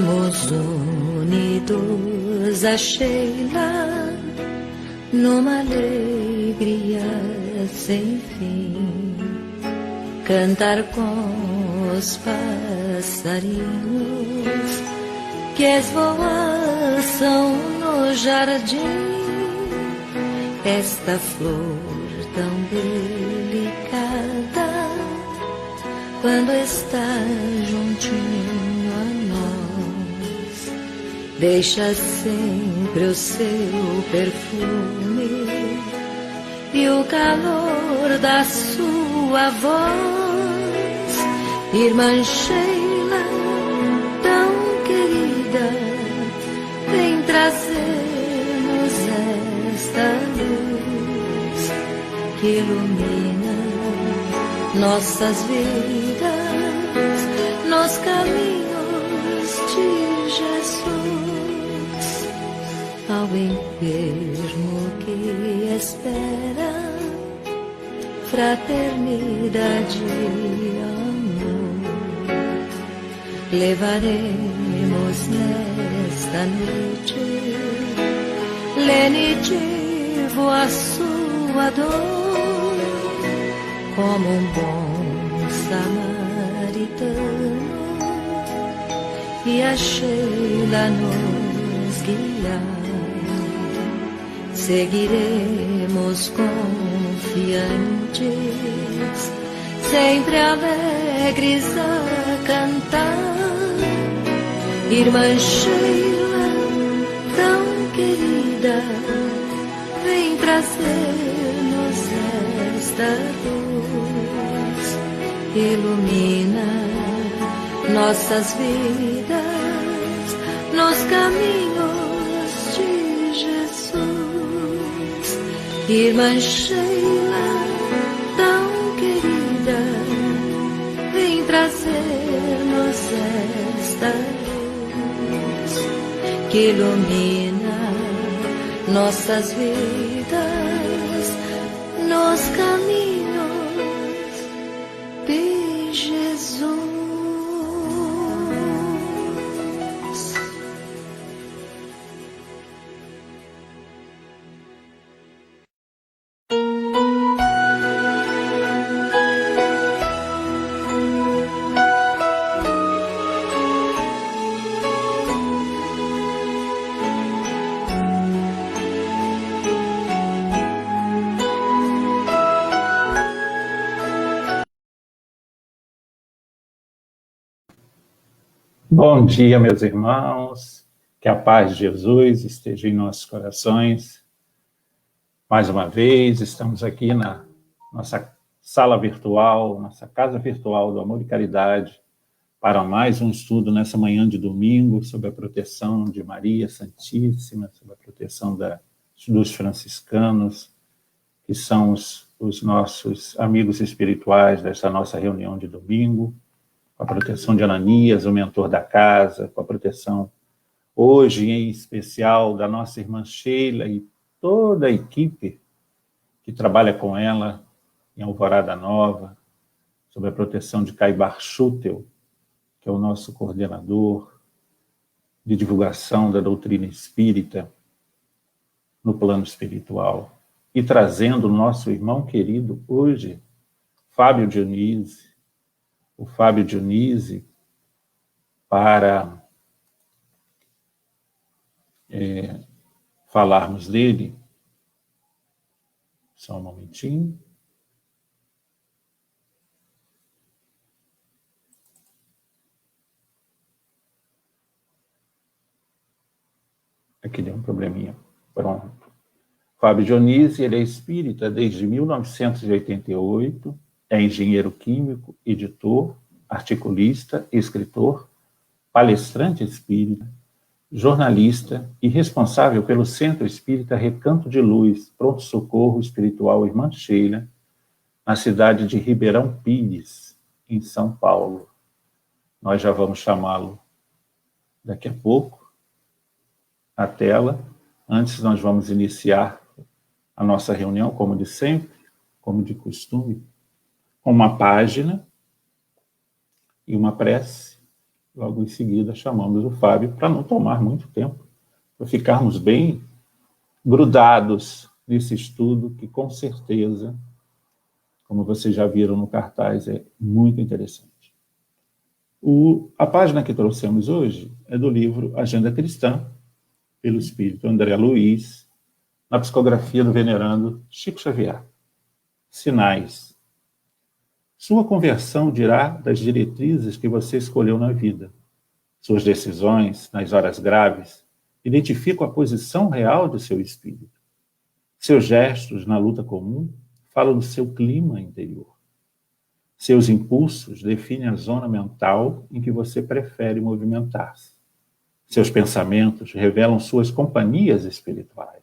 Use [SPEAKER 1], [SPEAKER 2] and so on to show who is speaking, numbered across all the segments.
[SPEAKER 1] Estamos unidos a Sheila numa alegria sem fim, cantar com os passarinhos que esvoaçam no jardim, esta flor tão delicada quando está juntinho a nós, deixa sempre o seu perfume e o calor da sua voz. Irmã Sheila, tão querida, vem trazer-nos esta luz que ilumina nossas vidas nos caminhos de Jesus. Ao enfermo que espera fraternidade e amor, levaremos nesta noite lenitivo a sua dor, como um bom samaritano, e a Sheila nos guiar. Seguiremos confiantes, sempre alegres a cantar. Irmã Sheila, tão querida, vem trazer-nos esta luz, ilumina nossas vidas nos caminhos de Jesus. Irmã Sheila, tão querida, vem trazer-nos esta luz que ilumina nossas vidas nos caminhos de Jesus.
[SPEAKER 2] Bom dia, meus irmãos, que a paz de Jesus esteja em nossos corações. Mais uma vez, estamos aqui na nossa sala virtual, nossa casa virtual do Amor e Caridade, para mais um estudo nessa manhã de domingo, sob a proteção de Maria Santíssima, sob a proteção dos franciscanos, que são os nossos amigos espirituais desta nossa reunião de domingo, com a proteção de Ananias, o mentor da casa, com a proteção, hoje em especial, da nossa irmã Sheila e toda a equipe que trabalha com ela em Alvorada Nova, sob a proteção de Caibar Schutel, que é o nosso coordenador de divulgação da doutrina espírita no plano espiritual, e trazendo o nosso irmão querido hoje, Fábio Dionísio, o Fábio Dionísio, para falarmos dele. Só um momentinho. Aqui deu um probleminha. Pronto. Fábio Dionísio, ele é espírita desde 1988, é engenheiro químico, editor, articulista, escritor, palestrante espírita, jornalista e responsável pelo Centro Espírita Recanto de Luz, Pronto Socorro Espiritual Irmã Sheila, na cidade de Ribeirão Pires, em São Paulo. Nós já vamos chamá-lo daqui a pouco, à tela. Antes, nós vamos iniciar a nossa reunião, como de sempre, como de costume, com uma página e uma prece, logo em seguida chamamos o Fábio para não tomar muito tempo, para ficarmos bem grudados nesse estudo que, com certeza, como vocês já viram no cartaz, é muito interessante. A página que trouxemos hoje é do livro Agenda Cristã, pelo espírito André Luiz, na psicografia do venerando Chico Xavier. Sinais. Sua conversão dirá das diretrizes que você escolheu na vida. Suas decisões, nas horas graves, identificam a posição real de seu espírito. Seus gestos na luta comum falam do seu clima interior. Seus impulsos definem a zona mental em que você prefere movimentar-se. Seus pensamentos revelam suas companhias espirituais.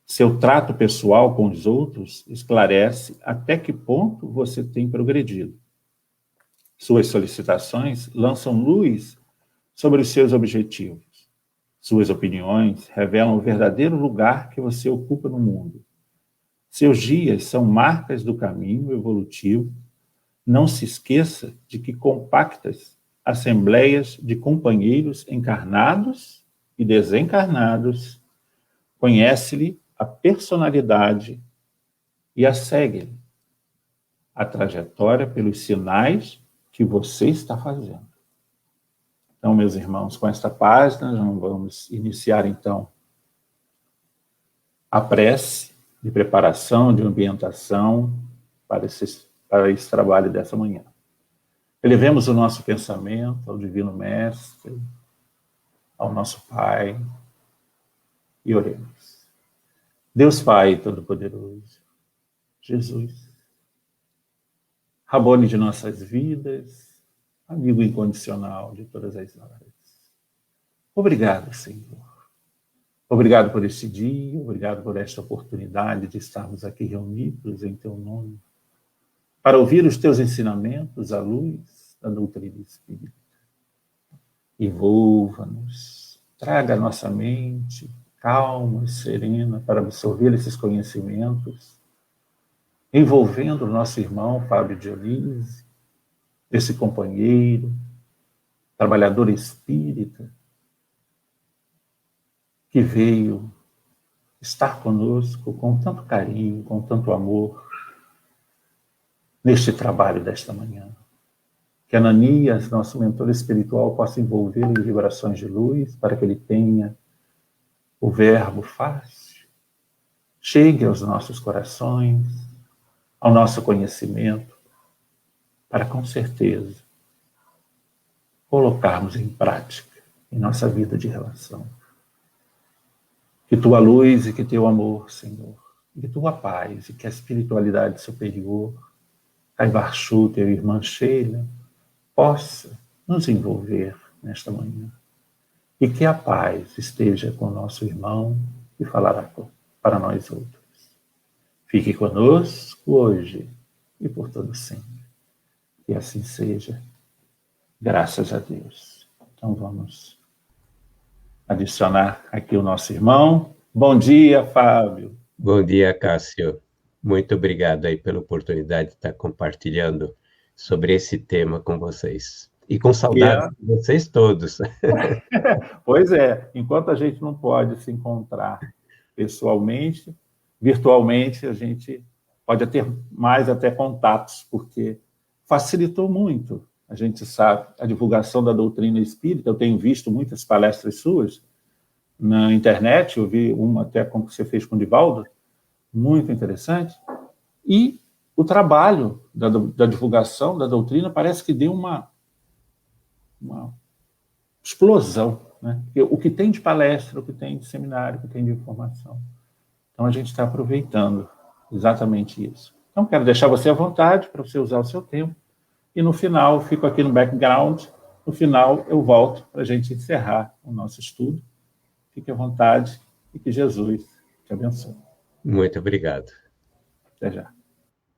[SPEAKER 2] Seu trato pessoal com os outros esclarece até que ponto você tem progredido. Suas solicitações lançam luz sobre os seus objetivos. Suas opiniões revelam o verdadeiro lugar que você ocupa no mundo. Seus dias são marcas do caminho evolutivo. Não se esqueça de que compactas assembleias de companheiros encarnados e desencarnados conhece-lhe a personalidade e a segue-lhe a trajetória pelos sinais que você está fazendo. Então, meus irmãos, com esta página, nós vamos iniciar, então, a prece de preparação, de ambientação para esse trabalho dessa manhã. Elevemos o nosso pensamento ao Divino Mestre, ao nosso Pai, e oremos. Deus Pai Todo-Poderoso, Jesus, Rabboni de nossas vidas, amigo incondicional de todas as horas. Obrigado, Senhor. Obrigado por este dia, obrigado por esta oportunidade de estarmos aqui reunidos em Teu nome, para ouvir os Teus ensinamentos à luz da doutrina espírita. Envolva-nos, traga à nossa mente calma e serena para absorver esses conhecimentos, envolvendo o nosso irmão Fábio Dionísio, esse companheiro, trabalhador espírita, que veio estar conosco com tanto carinho, com tanto amor, neste trabalho desta manhã. Que Ananias, nosso mentor espiritual, possa envolvê-lo em vibrações de luz, para que ele tenha o verbo fácil, chegue aos nossos corações, ao nosso conhecimento, para, com certeza, colocarmos em prática em nossa vida de relação. Que Tua luz e que Teu amor, Senhor, e que Tua paz e que a espiritualidade superior, Caivarchu, Teu irmã Sheila, possa nos envolver nesta manhã. E que a paz esteja com o nosso irmão e falará para nós outros. Fique conosco hoje e por todo sempre. Que assim seja. Graças a Deus. Então vamos adicionar aqui o nosso irmão. Bom dia, Fábio.
[SPEAKER 3] Bom dia, Cássio. Muito obrigado aí pela oportunidade de estar compartilhando sobre esse tema com vocês. E com saudades de vocês todos.
[SPEAKER 2] Pois é, enquanto a gente não pode se encontrar pessoalmente, virtualmente, a gente pode ter mais até contatos, porque facilitou muito, a gente sabe, a divulgação da doutrina espírita. Eu tenho visto muitas palestras suas na internet, eu vi uma até como você fez com o Divaldo, muito interessante, e o trabalho da divulgação da doutrina parece que deu uma explosão, né? O que tem de palestra, o que tem de seminário, o que tem de informação. Então, a gente está aproveitando exatamente isso. Então, quero deixar você à vontade para você usar o seu tempo, e no final, eu fico aqui no background, no final eu volto para a gente encerrar o nosso estudo. Fique à vontade e que Jesus te abençoe.
[SPEAKER 3] Muito obrigado.
[SPEAKER 2] Até já.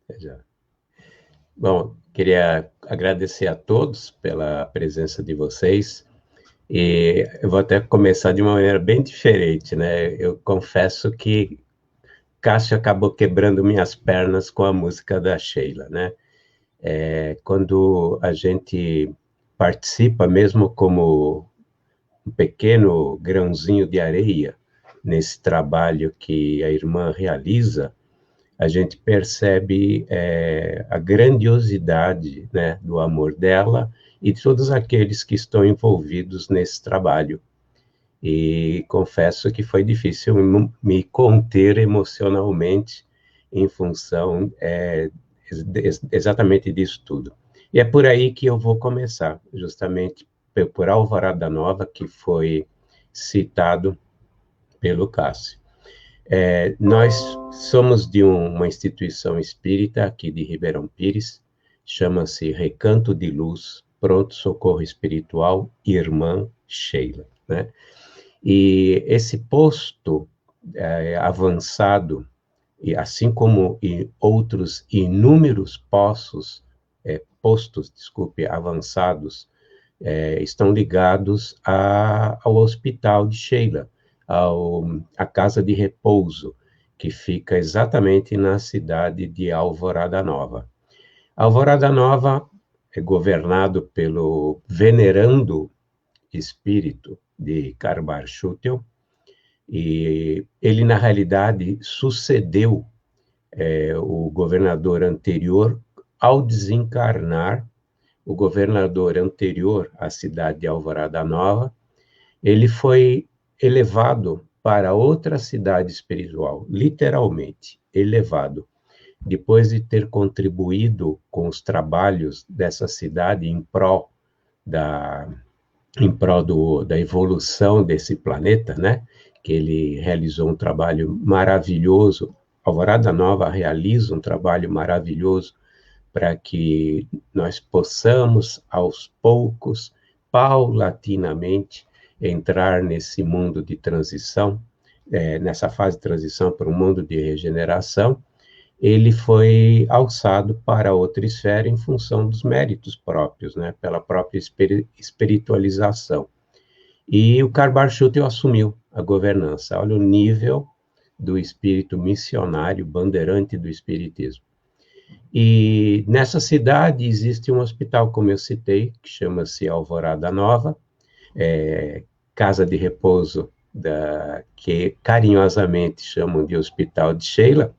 [SPEAKER 3] Até já. Bom, queria agradecer a todos pela presença de vocês, e eu vou até começar de uma maneira bem diferente, né? Eu confesso que Cássio acabou quebrando minhas pernas com a música da Sheila, né? Quando a gente participa mesmo como um pequeno grãozinho de areia nesse trabalho que a irmã realiza, a gente percebe a grandiosidade, né, do amor dela e de todos aqueles que estão envolvidos nesse trabalho. E confesso que foi difícil me conter emocionalmente em função exatamente disso tudo. E é por aí que eu vou começar, justamente por Alvorada Nova, que foi citado pelo Cássio. Nós somos de uma instituição espírita aqui de Ribeirão Pires, chama-se Recanto de Luz, Pronto Socorro Espiritual, Irmã Sheila, né? E esse posto avançado, e assim como outros inúmeros postos avançados, estão ligados ao Hospital de Sheila, à Casa de Repouso, que fica exatamente na cidade de Alvorada Nova. Alvorada Nova é governado pelo venerando espírito de Karbar Schutel, e ele, na realidade, sucedeu o governador anterior ao desencarnar. O governador anterior à cidade de Alvorada Nova, ele foi elevado para outra cidade espiritual, literalmente, elevado, depois de ter contribuído com os trabalhos dessa cidade em prol da evolução desse planeta, né? Que ele realizou um trabalho maravilhoso. Alvorada Nova realiza um trabalho maravilhoso para que nós possamos, aos poucos, paulatinamente, entrar nesse mundo de transição, nessa fase de transição para um mundo de regeneração. Ele foi alçado para outra esfera em função dos méritos próprios, né, pela própria espiritualização. E o Karbar Schutel assumiu a governança. Olha o nível do espírito missionário, bandeirante do espiritismo. E nessa cidade existe um hospital, como eu citei, que chama-se Alvorada Nova, casa de repouso que carinhosamente chamam de Hospital de Sheila.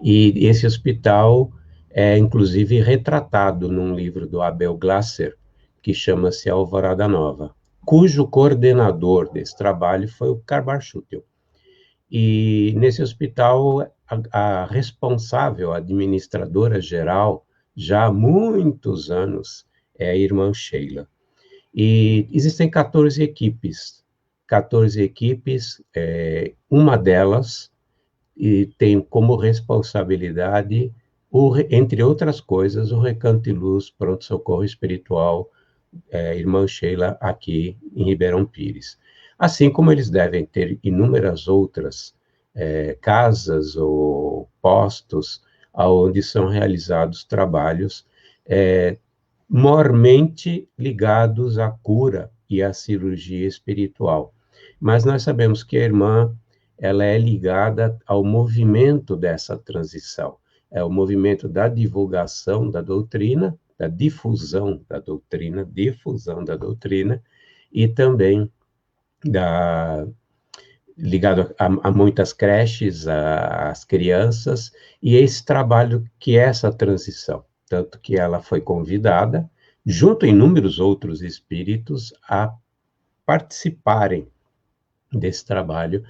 [SPEAKER 3] E esse hospital é, inclusive, retratado num livro do Abel Glasser, que chama-se Alvorada Nova, cujo coordenador desse trabalho foi o Karbar Schutel. E nesse hospital, a responsável, a administradora geral, já há muitos anos, é a irmã Sheila. E existem 14 equipes, uma delas e tem como responsabilidade, entre outras coisas, o Recanto de Luz, Pronto Socorro Espiritual, irmã Sheila, aqui em Ribeirão Pires. Assim como eles devem ter inúmeras outras casas ou postos onde são realizados trabalhos mormente ligados à cura e à cirurgia espiritual. Mas nós sabemos que a irmã ela é ligada ao movimento dessa transição, é o movimento da divulgação da doutrina, da difusão da doutrina, e também ligado a muitas creches, às crianças, e esse trabalho que é essa transição, tanto que ela foi convidada, junto a inúmeros outros espíritos, a participarem desse trabalho,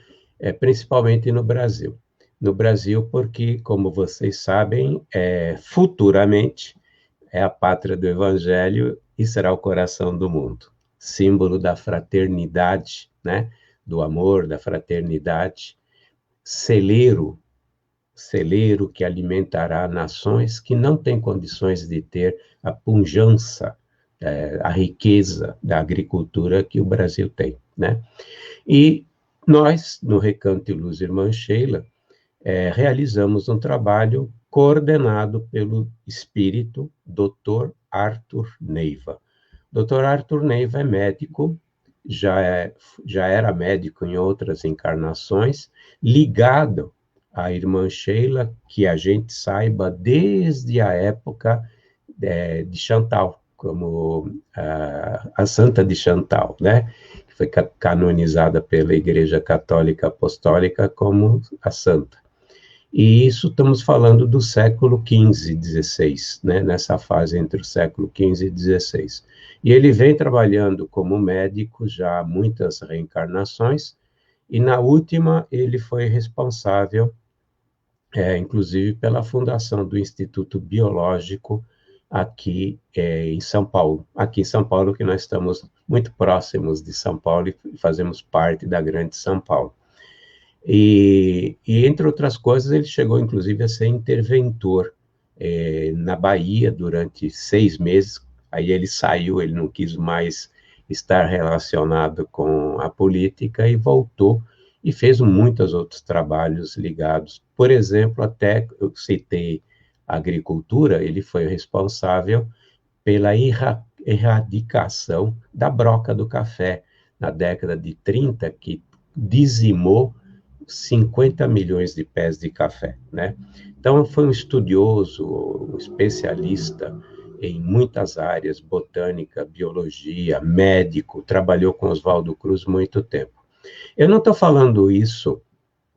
[SPEAKER 3] principalmente no Brasil. No Brasil, porque, como vocês sabem, futuramente é a pátria do Evangelho e será o coração do mundo. Símbolo da fraternidade, né? Do amor, da fraternidade. Celeiro que alimentará nações que não têm condições de ter a pujança, a riqueza da agricultura que o Brasil tem, né? E nós, no Recanto de Luz Irmã Sheila, realizamos um trabalho coordenado pelo espírito Dr. Arthur Neiva. Dr. Arthur Neiva é médico, já era médico em outras encarnações, ligado à Irmã Sheila, que a gente saiba desde a época de Chantal, como a Santa de Chantal, né? Que foi canonizada pela Igreja Católica Apostólica como a Santa. E isso estamos falando do século XV, XVI, né? Nessa fase entre o século XV e XVI. E ele vem trabalhando como médico já há muitas reencarnações, e na última ele foi responsável, inclusive, pela fundação do Instituto Biológico aqui em São Paulo. Aqui em São Paulo, que nós estamos muito próximos de São Paulo e fazemos parte da Grande São Paulo. E entre outras coisas, ele chegou, inclusive, a ser interventor na Bahia durante 6 meses. Aí ele saiu, ele não quis mais estar relacionado com a política e voltou e fez muitos outros trabalhos ligados. Por exemplo, até eu citei a agricultura, ele foi responsável pela erradicação da broca do café na década de 30, que dizimou 50 milhões de pés de café, né? Então, foi um estudioso, um especialista em muitas áreas, botânica, biologia, médico, trabalhou com Oswaldo Cruz muito tempo. Eu não estou falando isso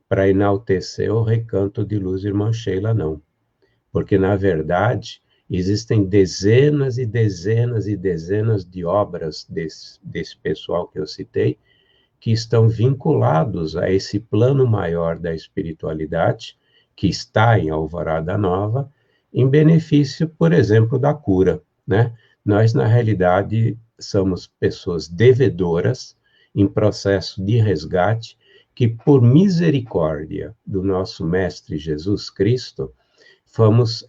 [SPEAKER 3] para enaltecer o Recanto de Luz Irmã Sheila, não. Porque, na verdade, existem dezenas e dezenas e dezenas de obras desse pessoal que eu citei, que estão vinculados a esse plano maior da espiritualidade, que está em Alvorada Nova, em benefício, por exemplo, da cura, né? Nós, na realidade, somos pessoas devedoras em processo de resgate, que, por misericórdia do nosso Mestre Jesus Cristo, fomos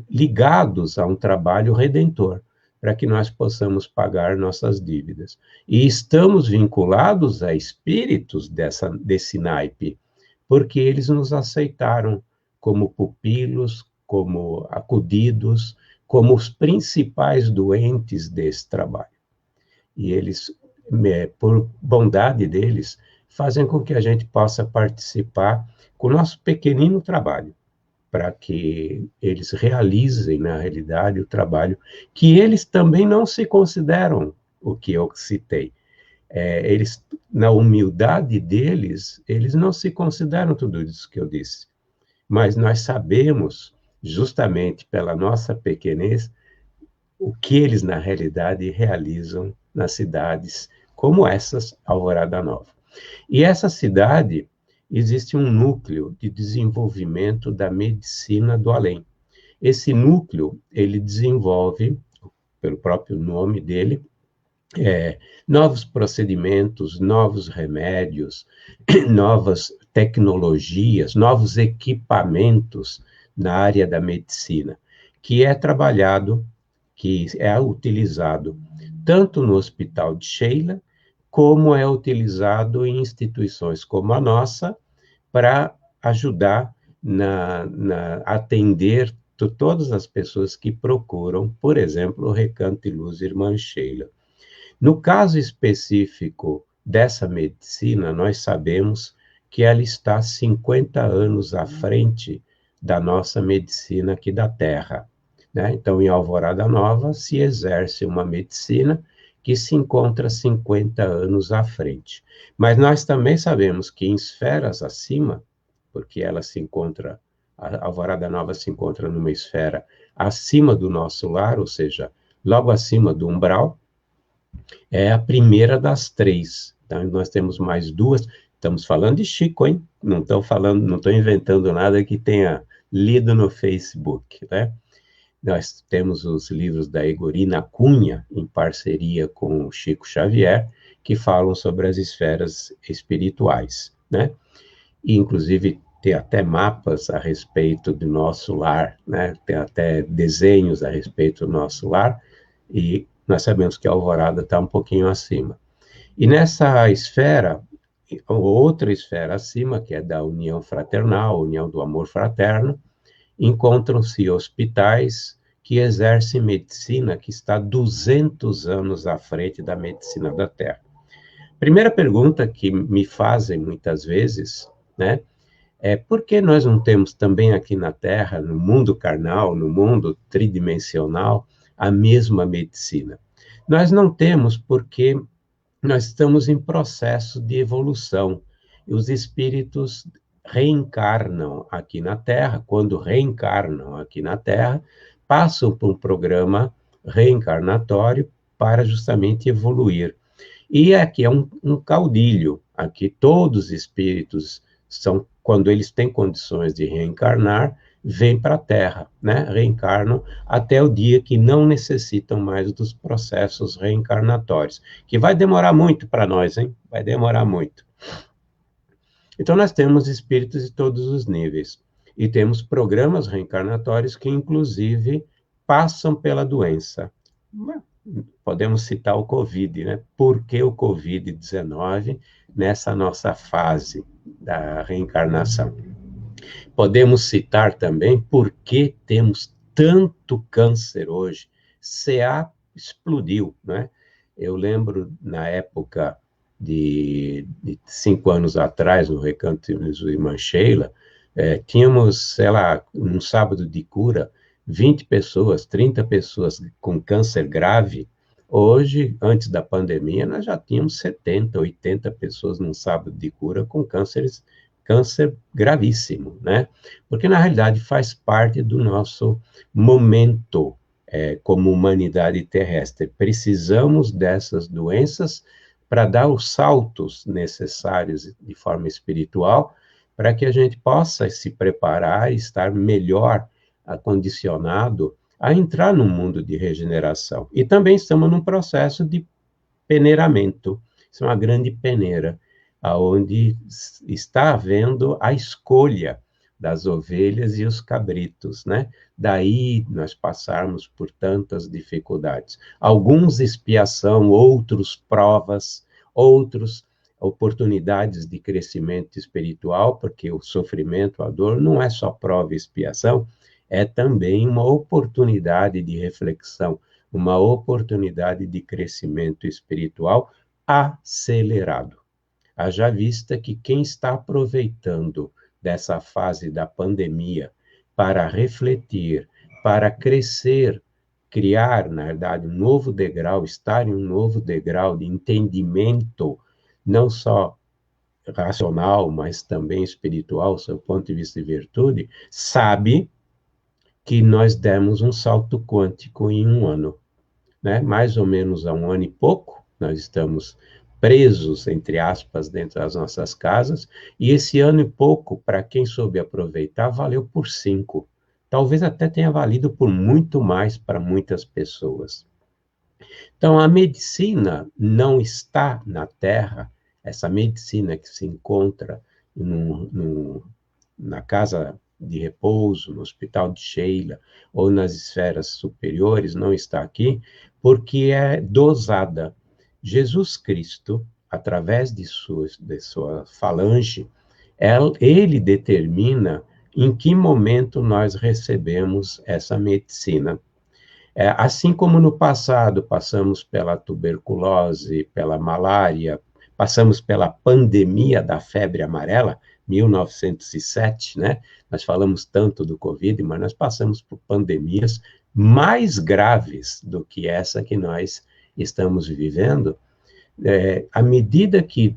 [SPEAKER 3] ligados a um trabalho redentor, para que nós possamos pagar nossas dívidas. E estamos vinculados a espíritos desse naipe, porque eles nos aceitaram como pupilos, como acudidos, como os principais doentes desse trabalho. E eles, por bondade deles, fazem com que a gente possa participar com o nosso pequenino trabalho, para que eles realizem, na realidade, o trabalho que eles também não se consideram o que eu citei. Eles, na humildade deles, eles não se consideram tudo isso que eu disse. Mas nós sabemos, justamente pela nossa pequenez, o que eles, na realidade, realizam nas cidades como essas, Alvorada Nova. E essa cidade, existe um núcleo de desenvolvimento da medicina do além. Esse núcleo, ele desenvolve, pelo próprio nome dele, novos procedimentos, novos remédios, novas tecnologias, novos equipamentos na área da medicina, que é trabalhado, que é utilizado tanto no Hospital de Sheila, como é utilizado em instituições como a nossa, para ajudar a atender todas as pessoas que procuram, por exemplo, o Recanto de Luz Irmã Sheila. No caso específico dessa medicina, nós sabemos que ela está 50 anos à frente da nossa medicina aqui da Terra, né? Então, em Alvorada Nova, se exerce uma medicina que se encontra 50 anos à frente. Mas nós também sabemos que em esferas acima, porque ela se encontra, a Alvorada Nova se encontra numa esfera acima do nosso lar, ou seja, logo acima do umbral, é a primeira das 3. Então, nós temos mais 2. Estamos falando de Chico, hein? Não estou inventando nada que tenha lido no Facebook, né? Nós temos os livros da Egorina Cunha, em parceria com o Chico Xavier, que falam sobre as esferas espirituais, né? E, inclusive, tem até mapas a respeito do nosso lar, né? Tem até desenhos a respeito do nosso lar, e nós sabemos que a Alvorada está um pouquinho acima. E nessa esfera, outra esfera acima, que é da união fraternal, união do amor fraterno, encontram-se hospitais que exercem medicina que está 200 anos à frente da medicina da Terra. Primeira pergunta que me fazem muitas vezes, né, é por que nós não temos também aqui na Terra, no mundo carnal, no mundo tridimensional, a mesma medicina. Nós não temos porque nós estamos em processo de evolução. E os espíritos reencarnam aqui na Terra, quando reencarnam aqui na Terra, passam por um programa reencarnatório para justamente evoluir. E aqui é um caudilho, aqui todos os espíritos são, quando eles têm condições de reencarnar, vêm para a Terra, né? Reencarnam até o dia que não necessitam mais dos processos reencarnatórios, que vai demorar muito para nós, hein? Vai demorar muito. Então, nós temos espíritos de todos os níveis, e temos programas reencarnatórios que, inclusive, passam pela doença. Podemos citar o Covid, né? Por que o Covid-19 nessa nossa fase da reencarnação? Podemos citar também por que temos tanto câncer hoje. CA explodiu, né? Eu lembro, na época de 5 anos atrás, no Recanto de Irmã Sheila, tínhamos, sei lá, um sábado de cura, 20 pessoas, 30 pessoas com câncer grave. Hoje, antes da pandemia, nós já tínhamos 70, 80 pessoas num sábado de cura com câncer gravíssimo, né? Porque, na realidade, faz parte do nosso momento como humanidade terrestre. Precisamos dessas doenças para dar os saltos necessários de forma espiritual, para que a gente possa se preparar e estar melhor acondicionado a entrar num mundo de regeneração. E também estamos num processo de peneiramento. Isso é uma grande peneira, onde está havendo a escolha das ovelhas e os cabritos, né? Daí nós passarmos por tantas dificuldades. Alguns expiação, outros provas, outros oportunidades de crescimento espiritual, porque o sofrimento, a dor, não é só prova e expiação, é também uma oportunidade de reflexão, uma oportunidade de crescimento espiritual acelerado. Haja vista que quem está aproveitando dessa fase da pandemia para refletir, para crescer, criar, na verdade, um novo degrau, estar em um novo degrau de entendimento, não só racional, mas também espiritual, do seu ponto de vista de virtude, sabe que nós demos um salto quântico em 1 ano, né? Mais ou menos há 1 ano e pouco, nós estamos presos, entre aspas, dentro das nossas casas, e esse ano e pouco, para quem soube aproveitar, valeu por 5. Talvez até tenha valido por muito mais para muitas pessoas. Então, a medicina não está na Terra, essa medicina que se encontra na casa de repouso, no Hospital de Sheila, ou nas esferas superiores, não está aqui, porque é dosada. Jesus Cristo, através de sua falange, ele determina em que momento nós recebemos essa medicina. Assim como no passado passamos pela tuberculose, pela malária, passamos pela pandemia da febre amarela, 1907, né? Nós falamos tanto do Covid, mas nós passamos por pandemias mais graves do que essa que nós estamos vivendo. À medida que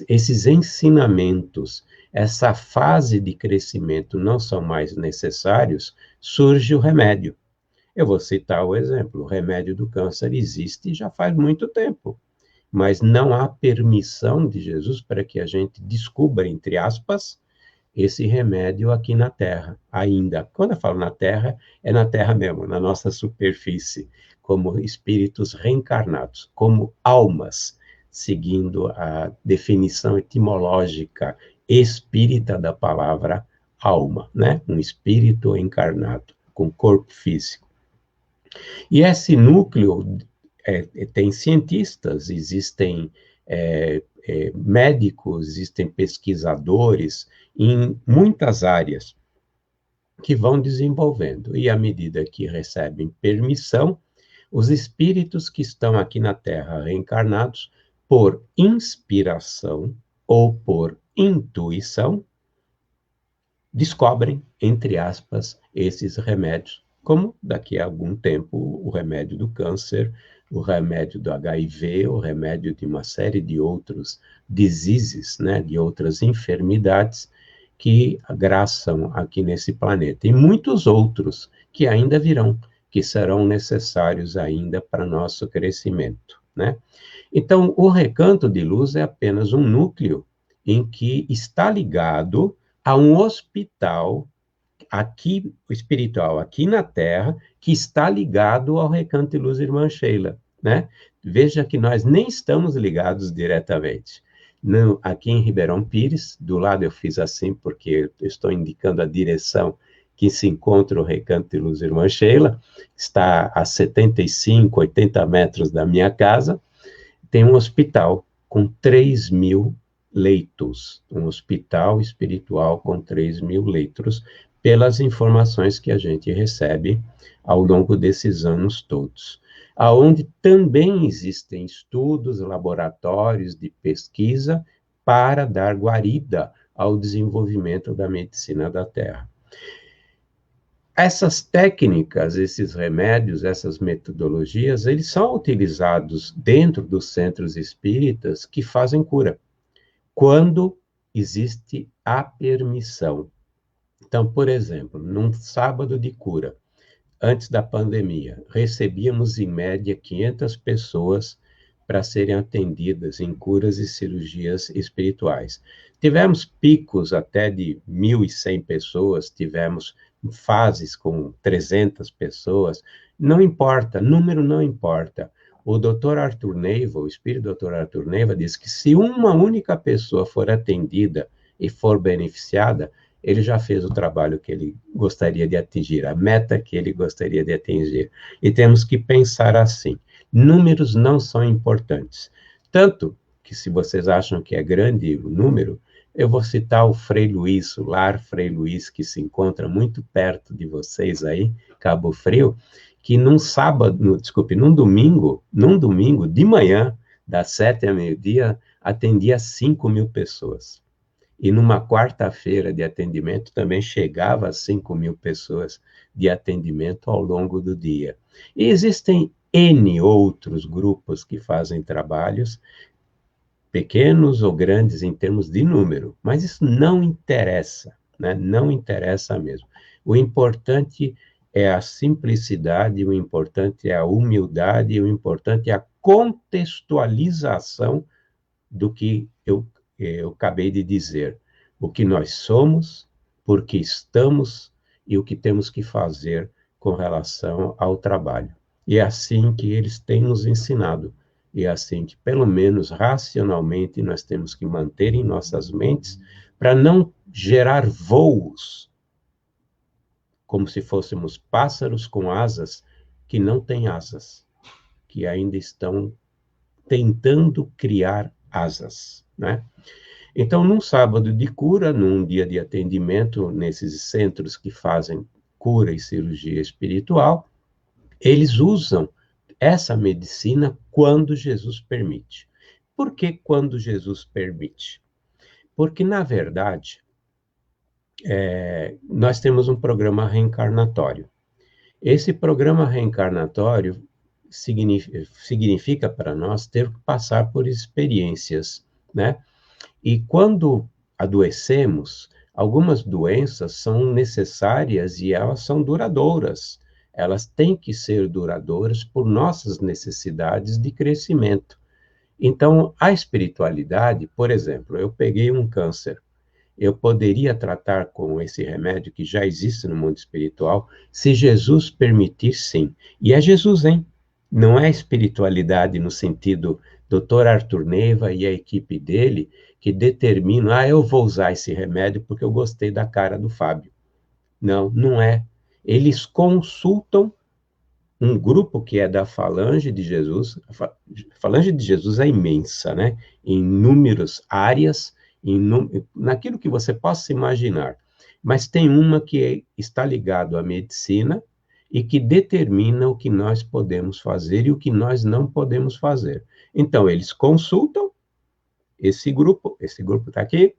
[SPEAKER 3] esses ensinamentos, essa fase de crescimento não são mais necessários, surge o remédio. Eu vou citar o exemplo, o remédio do câncer existe já faz muito tempo, mas não há permissão de Jesus para que a gente descubra, entre aspas, esse remédio aqui na Terra, ainda. Quando eu falo na Terra, é na Terra mesmo, na nossa superfície, como espíritos reencarnados, como almas, seguindo a definição etimológica espírita da palavra alma, né? Um espírito encarnado, com corpo físico. E esse núcleo tem cientistas, existem médicos, existem pesquisadores em muitas áreas que vão desenvolvendo. E à medida que recebem permissão, os espíritos que estão aqui na Terra reencarnados, por inspiração ou por intuição, descobrem, entre aspas, esses remédios como daqui a algum tempo o remédio do câncer, o remédio do HIV, o remédio de uma série de outros diseases, né, de outras enfermidades que graçam aqui nesse planeta. E muitos outros que ainda virão, que serão necessários ainda para nosso crescimento, né? Então, o recanto de luz é apenas um núcleo em que está ligado a um hospital aqui espiritual, aqui na Terra, que está ligado ao recanto de luz Irmã Sheila, né? Veja que nós nem estamos ligados diretamente. Não, aqui em Ribeirão Pires, do lado eu fiz assim porque eu estou indicando a direção que se encontra o recanto de luz Irmã Sheila, está a 75, 80 metros da minha casa, tem um hospital com 3.000 leitos, um hospital espiritual com 3.000 leitos, pelas informações que a gente recebe ao longo desses anos todos, aonde também existem estudos, laboratórios de pesquisa para dar guarida ao desenvolvimento da medicina da Terra. Essas técnicas, esses remédios, essas metodologias, eles são utilizados dentro dos centros espíritas que fazem cura, quando existe a permissão. Então, por exemplo, num sábado de cura, antes da pandemia, recebíamos em média 500 pessoas para serem atendidas em curas e cirurgias espirituais. Tivemos picos até de 1.100 pessoas, tivemos fases com 300 pessoas, não importa, número não importa. O Dr. Arthur Neiva, o espírito Dr. Arthur Neiva, diz que se uma única pessoa for atendida e for beneficiada, ele já fez o trabalho que ele gostaria de atingir, a meta que ele gostaria de atingir. E temos que pensar assim, números não são importantes. Tanto que se vocês acham que é grande o número, eu vou citar o Frei Luís, o Lar Frei Luís, que se encontra muito perto de vocês aí, Cabo Frio, que num domingo de manhã, das 7 a meio-dia, atendia 5.000 pessoas. E numa quarta-feira de atendimento também chegava a 5.000 pessoas de atendimento ao longo do dia. E existem N outros grupos que fazem trabalhos, pequenos ou grandes em termos de número, mas isso não interessa, né? Não interessa mesmo. O importante é a simplicidade, o importante é a humildade, o importante é a contextualização do que eu acabei de dizer, o que nós somos, por que estamos e o que temos que fazer com relação ao trabalho. E é assim que eles têm nos ensinado, e é assim que, pelo menos racionalmente, nós temos que manter em nossas mentes para não gerar voos, como se fôssemos pássaros com asas que não têm asas, que ainda estão tentando criar asas, né? Então, num sábado de cura, num dia de atendimento, nesses centros que fazem cura e cirurgia espiritual, eles usam essa medicina quando Jesus permite. Por que quando Jesus permite? Porque, na verdade, nós temos um programa reencarnatório. Esse programa reencarnatório significa para nós ter que passar por experiências, né? E quando adoecemos, algumas doenças são necessárias e elas são duradouras. Elas têm que ser duradouras por nossas necessidades de crescimento. Então, a espiritualidade, por exemplo, eu peguei um câncer, eu poderia tratar com esse remédio que já existe no mundo espiritual, se Jesus permitir, sim. E é Jesus, hein? Não é espiritualidade no sentido Dr. Arthur Neiva e a equipe dele que determinam, eu vou usar esse remédio porque eu gostei da cara do Fábio. Não, não é. Eles consultam um grupo que é da Falange de Jesus. A Falange de Jesus é imensa, né? Em inúmeras áreas, naquilo que você possa imaginar. Mas tem uma que está ligada à medicina e que determina o que nós podemos fazer e o que nós não podemos fazer. Então, eles consultam esse grupo está aqui,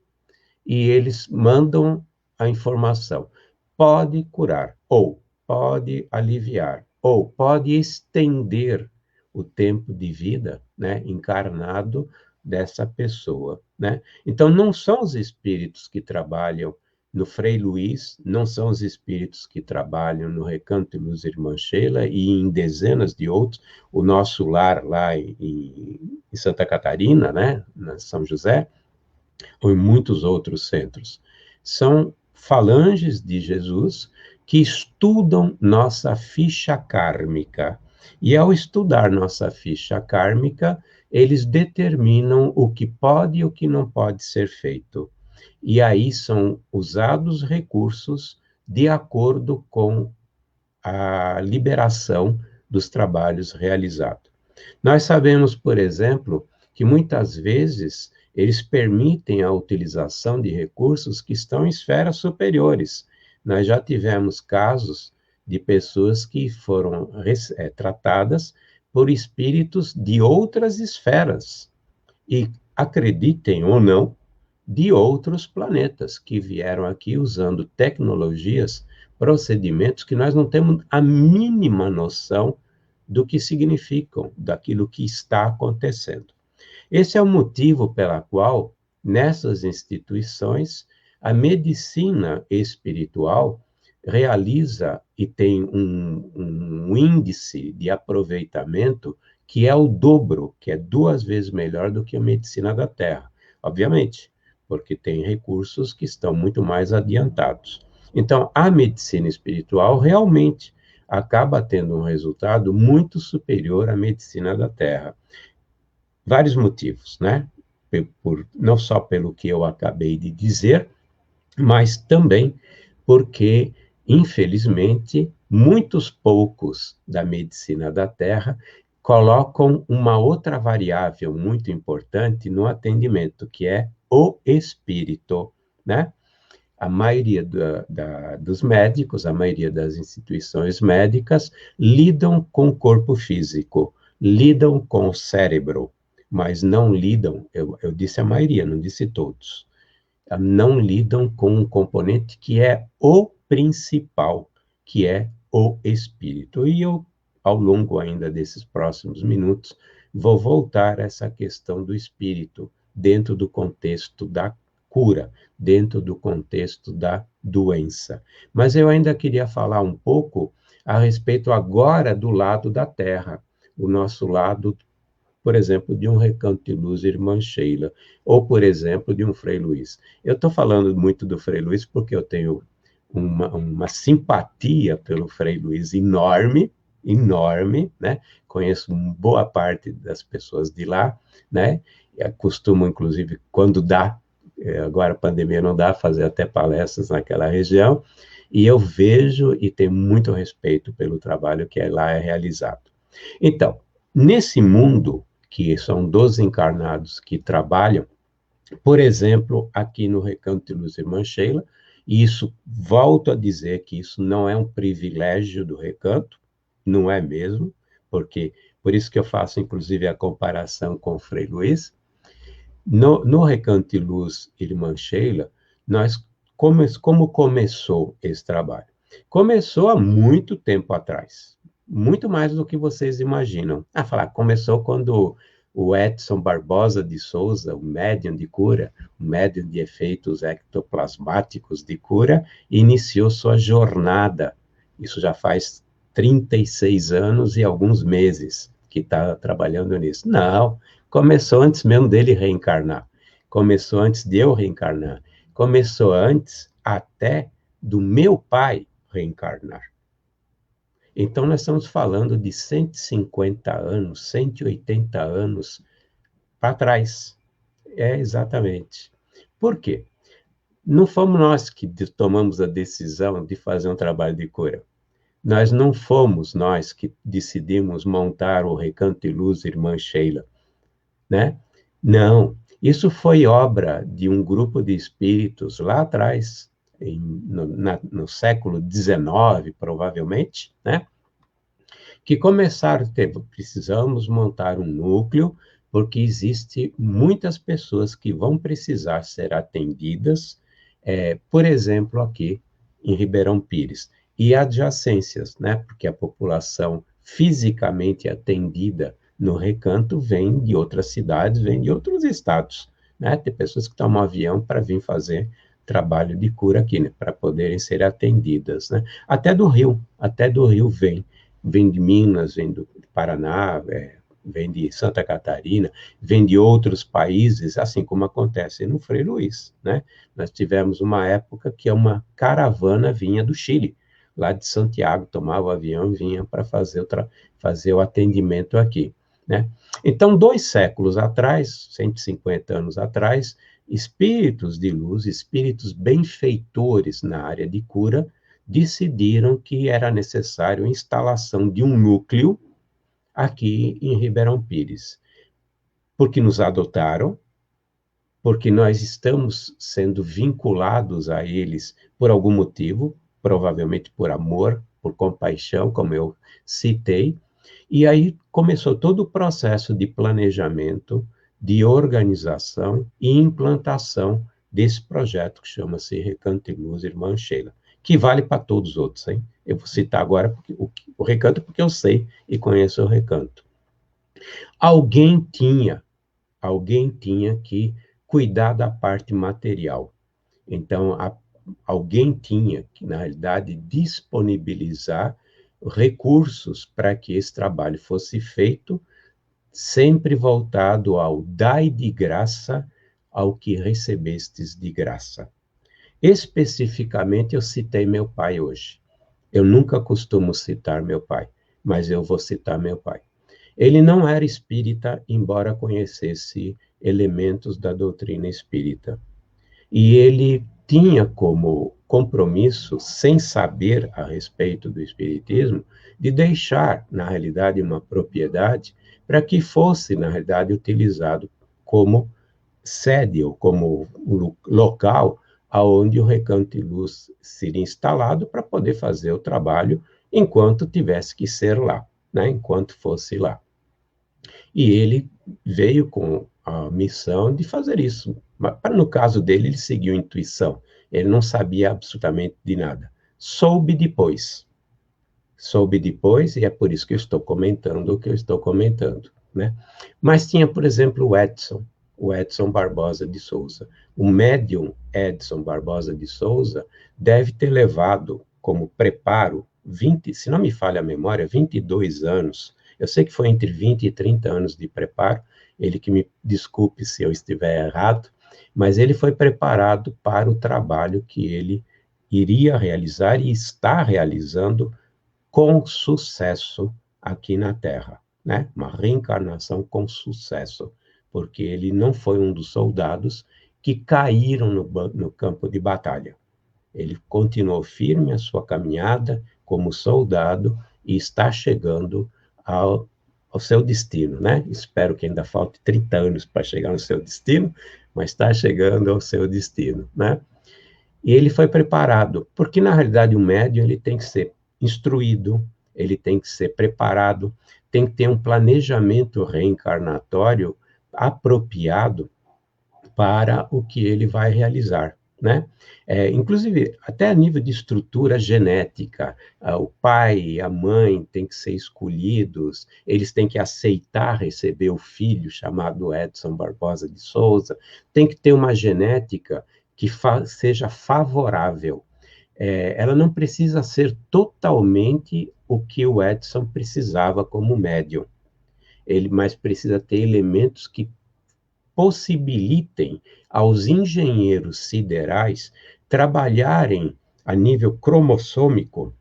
[SPEAKER 3] e eles mandam a informação. Pode curar, ou pode aliviar, ou pode estender o tempo de vida, né, encarnado dessa pessoa, né? Então, não são os espíritos que trabalham no Frei Luís, não são os espíritos que trabalham no Recanto de Luz Irmã Sheila e em dezenas de outros, o nosso lar lá em Santa Catarina, né, na São José, ou em muitos outros centros. São falanges de Jesus que estudam nossa ficha kármica. E ao estudar nossa ficha kármica, eles determinam o que pode e o que não pode ser feito. E aí são usados recursos de acordo com a liberação dos trabalhos realizados. Nós sabemos, por exemplo, que muitas vezes eles permitem a utilização de recursos que estão em esferas superiores. Nós já tivemos casos de pessoas que foram tratadas por espíritos de outras esferas. E, acreditem ou não, de outros planetas que vieram aqui usando tecnologias, procedimentos que nós não temos a mínima noção do que significam, daquilo que está acontecendo. Esse é o motivo pela qual, nessas instituições, a medicina espiritual realiza e tem um índice de aproveitamento que é o dobro, que é 2 vezes melhor do que a medicina da Terra. Obviamente, porque tem recursos que estão muito mais adiantados. Então, a medicina espiritual realmente acaba tendo um resultado muito superior à medicina da Terra. Vários motivos, né? Não só pelo que eu acabei de dizer, mas também porque, infelizmente, muitos poucos da medicina da Terra colocam uma outra variável muito importante no atendimento, que é o espírito, né? A maioria dos médicos, a maioria das instituições médicas lidam com o corpo físico, lidam com o cérebro, mas não lidam, eu disse a maioria, não disse todos, não lidam com um componente que é o principal, que é o espírito. E eu, ao longo ainda desses próximos minutos, vou voltar a essa questão do espírito, dentro do contexto da cura, dentro do contexto da doença. Mas eu ainda queria falar um pouco a respeito agora do lado da Terra, o nosso lado, por exemplo, de um Recanto de Luz Irmã Sheila, ou, por exemplo, de um Frei Luís. Eu estou falando muito do Frei Luís porque eu tenho uma simpatia pelo Frei Luís enorme, né? Conheço boa parte das pessoas de lá, né? Costumo, inclusive, quando dá, agora a pandemia não dá, fazer até palestras naquela região, e eu vejo e tenho muito respeito pelo trabalho que lá é realizado. Então, nesse mundo, que são 12 encarnados que trabalham, por exemplo, aqui no Recanto de Luz Irmã Sheila, e isso, volto a dizer que isso não é um privilégio do Recanto, não é mesmo, porque, por isso que eu faço, inclusive, a comparação com o Frei Luís. No Recanto de Luz Irmã Sheila, como começou esse trabalho? Começou há muito tempo atrás, muito mais do que vocês imaginam. Começou quando o Edson Barbosa de Souza, o médium de cura, o médium de efeitos ectoplasmáticos de cura, iniciou sua jornada. Isso já faz 36 anos e alguns meses que está trabalhando nisso. Não, começou antes mesmo dele reencarnar. Começou antes de eu reencarnar. Começou antes até do meu pai reencarnar. Então, nós estamos falando de 150 anos, 180 anos para trás. Exatamente. Por quê? Não fomos nós que tomamos a decisão de fazer um trabalho de cura. Não fomos nós que decidimos montar o Recanto de Luz Irmã Sheila, né? Não, isso foi obra de um grupo de espíritos lá atrás, no século XIX, provavelmente, né? Que começaram precisamos montar um núcleo, porque existe muitas pessoas que vão precisar ser atendidas, por exemplo, aqui em Ribeirão Pires. e adjacências, né? Porque a população fisicamente atendida no Recanto vem de outras cidades, vem de outros estados, né? Tem pessoas que tomam um avião para vir fazer trabalho de cura aqui, né? Para poderem ser atendidas, né? Até do Rio vem de Minas, vem do Paraná, vem de Santa Catarina, vem de outros países, assim como acontece no Frei Luís, né? Nós tivemos uma época que uma caravana vinha do Chile, lá de Santiago, tomava o avião e vinha para fazer o atendimento aqui, né? Então, 2 séculos atrás, 150 anos atrás, espíritos de luz, espíritos benfeitores na área de cura, decidiram que era necessário a instalação de um núcleo aqui em Ribeirão Pires, porque nos adotaram, porque nós estamos sendo vinculados a eles por algum motivo, provavelmente por amor, por compaixão, como eu citei, e aí começou todo o processo de planejamento, de organização e implantação desse projeto que chama-se Recanto de Luz Irmã Sheila, que vale para todos os outros, hein? Eu vou citar agora o Recanto porque eu sei e conheço o Recanto. Alguém tinha que cuidar da parte material. Então, alguém tinha que, na realidade, disponibilizar recursos para que esse trabalho fosse feito, sempre voltado ao dai de graça ao que recebestes de graça. Especificamente, eu citei meu pai hoje. Eu nunca costumo citar meu pai, mas eu vou citar meu pai. Ele não era espírita, embora conhecesse elementos da doutrina espírita. E ele tinha como compromisso, sem saber a respeito do espiritismo, de deixar, na realidade, uma propriedade para que fosse, na realidade, utilizado como sede ou como local aonde o Recanto de Luz seria instalado para poder fazer o trabalho enquanto tivesse que ser lá, né? Enquanto fosse lá. E ele veio com a missão de fazer isso. Mas, no caso dele, ele seguiu a intuição. Ele não sabia absolutamente de nada. Soube depois, e é por isso que eu estou comentando o que eu estou comentando, né? Mas tinha, por exemplo, o Edson Barbosa de Souza. O médium Edson Barbosa de Souza deve ter levado como preparo 20, se não me falha a memória, 22 anos. Eu sei que foi entre 20 e 30 anos de preparo, ele que me desculpe se eu estiver errado, mas ele foi preparado para o trabalho que ele iria realizar e está realizando com sucesso aqui na Terra, né? Uma reencarnação com sucesso, porque ele não foi um dos soldados que caíram no campo de batalha. Ele continuou firme a sua caminhada como soldado e está chegando ao seu destino, né? Espero que ainda falte 30 anos para chegar no seu destino, mas está chegando ao seu destino, né? E ele foi preparado, porque na realidade o médium ele tem que ser instruído, ele tem que ser preparado, tem que ter um planejamento reencarnatório apropriado para o que ele vai realizar, né? Inclusive, até a nível de estrutura genética, o pai e a mãe têm que ser escolhidos, eles têm que aceitar receber o filho chamado Edson Barbosa de Souza, tem que ter uma genética que seja favorável. Ela não precisa ser totalmente o que o Edson precisava como médium, mas precisa ter elementos que possibilitem aos engenheiros siderais trabalharem a nível cromossômico,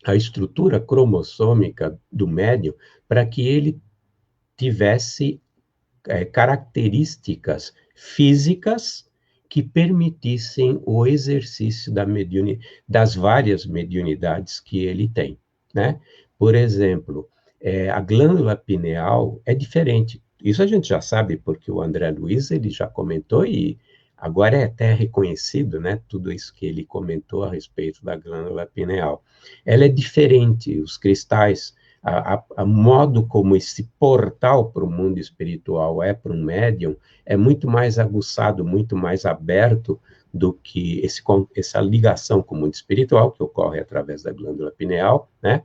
[SPEAKER 3] a estrutura cromossômica do médium, para que ele tivesse características físicas que permitissem o exercício das várias mediunidades que ele tem, né? Por exemplo, a glândula pineal é diferente. Isso a gente já sabe, porque o André Luiz, ele já comentou e agora é até reconhecido, né? Tudo isso que ele comentou a respeito da glândula pineal. Ela é diferente, os cristais, a modo como esse portal para o mundo espiritual é para um médium, é muito mais aguçado, muito mais aberto do que essa ligação com o mundo espiritual, que ocorre através da glândula pineal, né?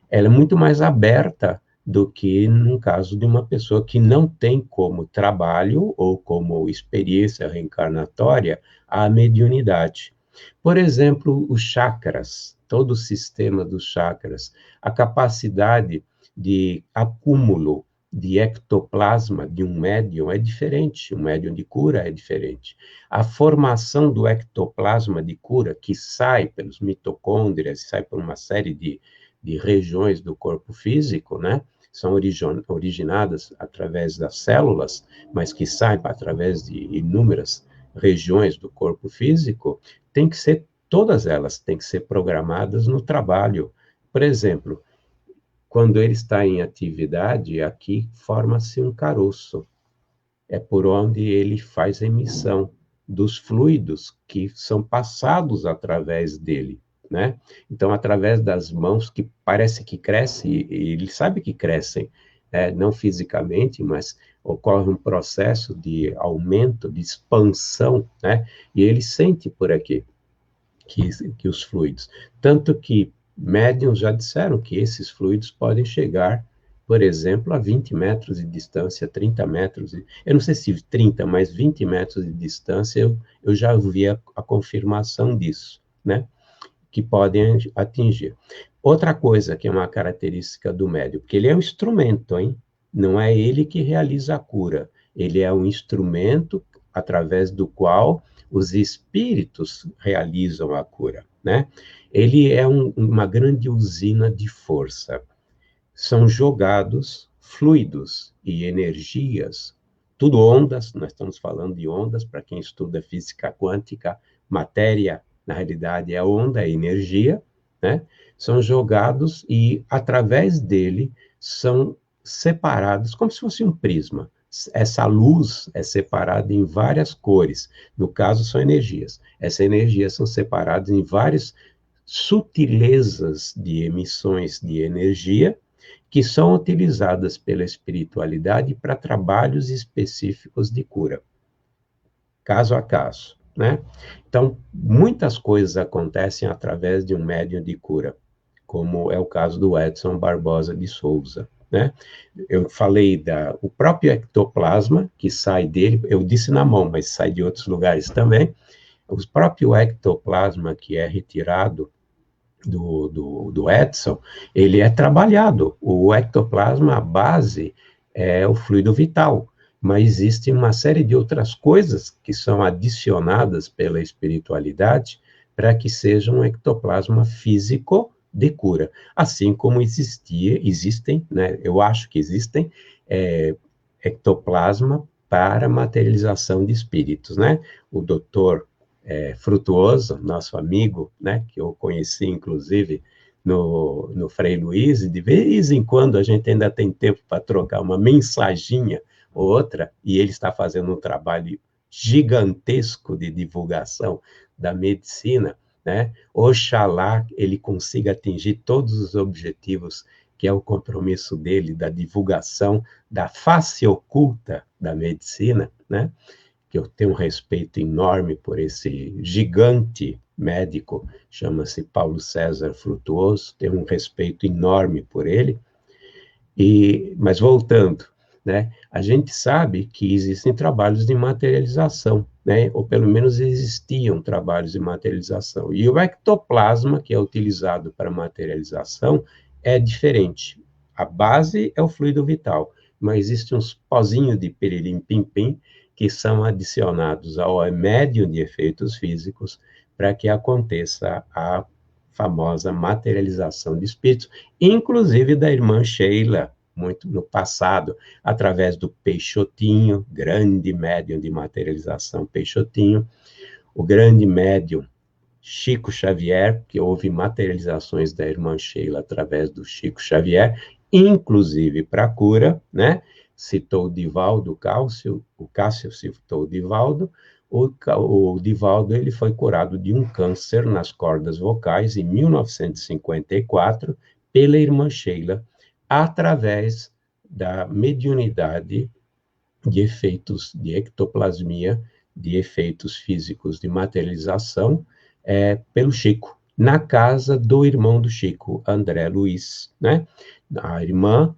[SPEAKER 3] Ela é muito mais aberta do que no caso de uma pessoa que não tem como trabalho ou como experiência reencarnatória a mediunidade. Por exemplo, os chakras, todo o sistema dos chakras, a capacidade de acúmulo de ectoplasma de um médium é diferente, um médium de cura é diferente. A formação do ectoplasma de cura, que sai pelos mitocôndrias, sai por uma série de regiões do corpo físico, né? São originadas através das células, mas que saem através de inúmeras regiões do corpo físico, tem que ser, todas elas têm que ser programadas no trabalho. Por exemplo, quando ele está em atividade, aqui forma-se um caroço. É por onde ele faz a emissão dos fluidos que são passados através dele, né? Então, através das mãos, que parece que cresce, e ele sabe que crescem, não fisicamente, mas ocorre um processo de aumento, de expansão, né? E ele sente por aqui que os fluidos. Tanto que médiuns já disseram que esses fluidos podem chegar, por exemplo, a 20 metros de distância, 30 metros, eu não sei se 30, mas 20 metros de distância, eu já vi a confirmação disso, né? Que podem atingir. Outra coisa que é uma característica do médium, porque ele é um instrumento, hein? Não é ele que realiza a cura, ele é um instrumento através do qual os espíritos realizam a cura, né? Ele é uma grande usina de força. São jogados fluidos e energias, tudo ondas, nós estamos falando de ondas, para quem estuda física quântica, matéria, na realidade, é onda, é energia, né? São jogados e, através dele, são separados, como se fosse um prisma. Essa luz é separada em várias cores, no caso, são energias. Essas energias são separadas em várias sutilezas de emissões de energia, que são utilizadas pela espiritualidade para trabalhos específicos de cura, caso a caso, né? Então, muitas coisas acontecem através de um médium de cura, como é o caso do Edson Barbosa de Souza, né? Eu falei o próprio ectoplasma, que sai dele, eu disse na mão, mas sai de outros lugares também, o próprio ectoplasma que é retirado do Edson, ele é trabalhado. O ectoplasma, a base, é o fluido vital, mas existe uma série de outras coisas que são adicionadas pela espiritualidade para que seja um ectoplasma físico de cura. Assim como existem, né, eu acho que existem, ectoplasma para materialização de espíritos, né? O doutor Frutuoso, nosso amigo, né, que eu conheci, inclusive, no Frei Luiz, e de vez em quando a gente ainda tem tempo para trocar uma mensaginha ou outra, e ele está fazendo um trabalho gigantesco de divulgação da medicina, né? Oxalá ele consiga atingir todos os objetivos, que é o compromisso dele, da divulgação da face oculta da medicina, né? Que eu tenho um respeito enorme por esse gigante médico, chama-se Paulo César Frutuoso, tenho um respeito enorme por ele. Mas voltando, né, a gente sabe que existem trabalhos de materialização, né, ou pelo menos existiam trabalhos de materialização. E o ectoplasma, que é utilizado para materialização, é diferente. A base é o fluido vital, mas existem uns pozinhos de pirilim-pim-pim que são adicionados ao médium de efeitos físicos para que aconteça a famosa materialização de espíritos, inclusive da irmã Sheila, muito no passado, através do Peixotinho, grande médium de materialização Peixotinho, o grande médium Chico Xavier, que houve materializações da irmã Sheila através do Chico Xavier, inclusive para cura, né? Citou o Divaldo, o Cássio citou o Divaldo, o Divaldo ele foi curado de um câncer nas cordas vocais em 1954 pela irmã Sheila, através da mediunidade de efeitos de ectoplasmia de efeitos físicos de materialização pelo Chico, na casa do irmão do Chico, André Luiz, né? A irmã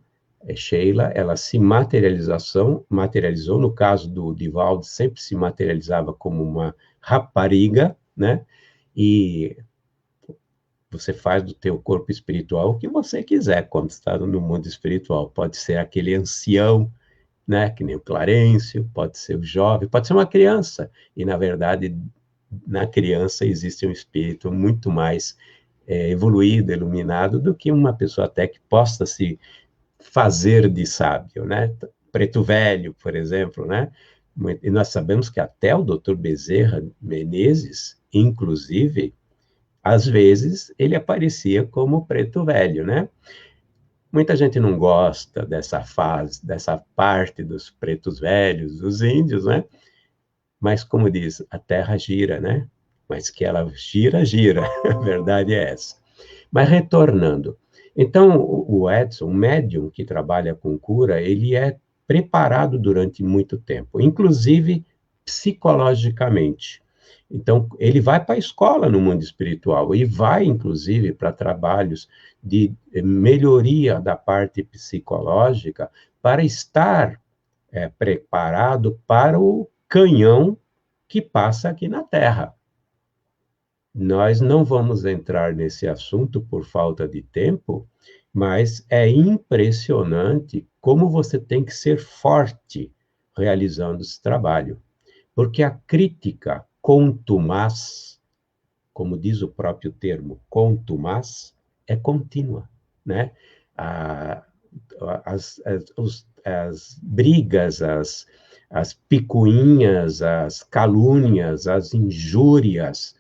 [SPEAKER 3] Sheila, ela se materializou, no caso do Divaldo, sempre se materializava como uma rapariga, né? E você faz do teu corpo espiritual o que você quiser quando está no mundo espiritual. Pode ser aquele ancião, né? Que nem o Clarencio, pode ser o jovem, pode ser uma criança. E, na verdade, na criança existe um espírito muito mais evoluído, iluminado, do que uma pessoa até que possa se fazer de sábio, né? Preto Velho, por exemplo, né? E nós sabemos que até o Dr. Bezerra Menezes, inclusive, às vezes, ele aparecia como Preto Velho, né? Muita gente não gosta dessa fase, dessa parte dos pretos velhos, dos índios, né? Mas, como diz, a terra gira, né? Mas que ela gira, gira. A verdade é essa. Mas, retornando. Então, o Edson, o médium que trabalha com cura, ele é preparado durante muito tempo, inclusive psicologicamente. Então, ele vai para a escola no mundo espiritual e vai, inclusive, para trabalhos de melhoria da parte psicológica para estar preparado para o canhão que passa aqui na Terra. Nós não vamos entrar nesse assunto por falta de tempo, mas é impressionante como você tem que ser forte realizando esse trabalho. Porque a crítica contumaz, como diz o próprio termo, contumaz, é contínua, né? As brigas, as picuinhas, as calúnias, as injúrias,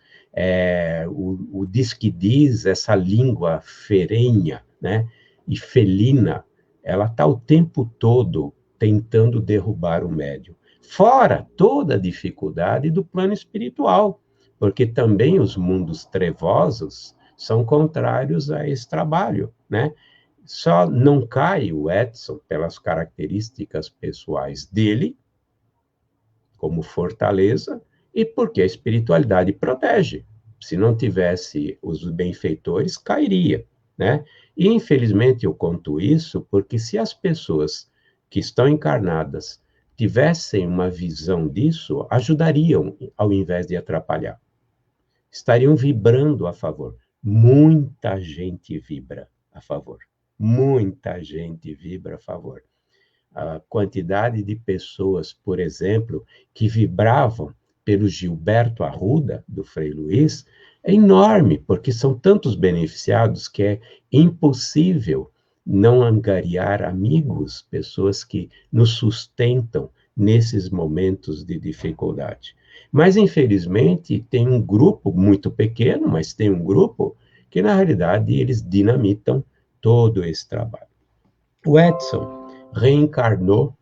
[SPEAKER 3] o diz que diz, essa língua ferrenha, né, e felina, ela está o tempo todo tentando derrubar o médium. Fora toda a dificuldade do plano espiritual, porque também os mundos trevosos são contrários a esse trabalho, né? Só não cai o Edson pelas características pessoais dele, como fortaleza, e porque a espiritualidade protege. Se não tivesse os benfeitores, cairia, né? E, infelizmente, eu conto isso porque se as pessoas que estão encarnadas tivessem uma visão disso, ajudariam ao invés de atrapalhar. Estariam vibrando a favor. Muita gente vibra a favor. Muita gente vibra a favor. A quantidade de pessoas, por exemplo, que vibravam pelo Gilberto Arruda, do Frei Luiz, é enorme, porque são tantos beneficiados que é impossível não angariar amigos, pessoas que nos sustentam nesses momentos de dificuldade. Mas, infelizmente, tem um grupo muito pequeno, mas tem um grupo que, na realidade, eles dinamitam todo esse trabalho. O Edson reencarnou,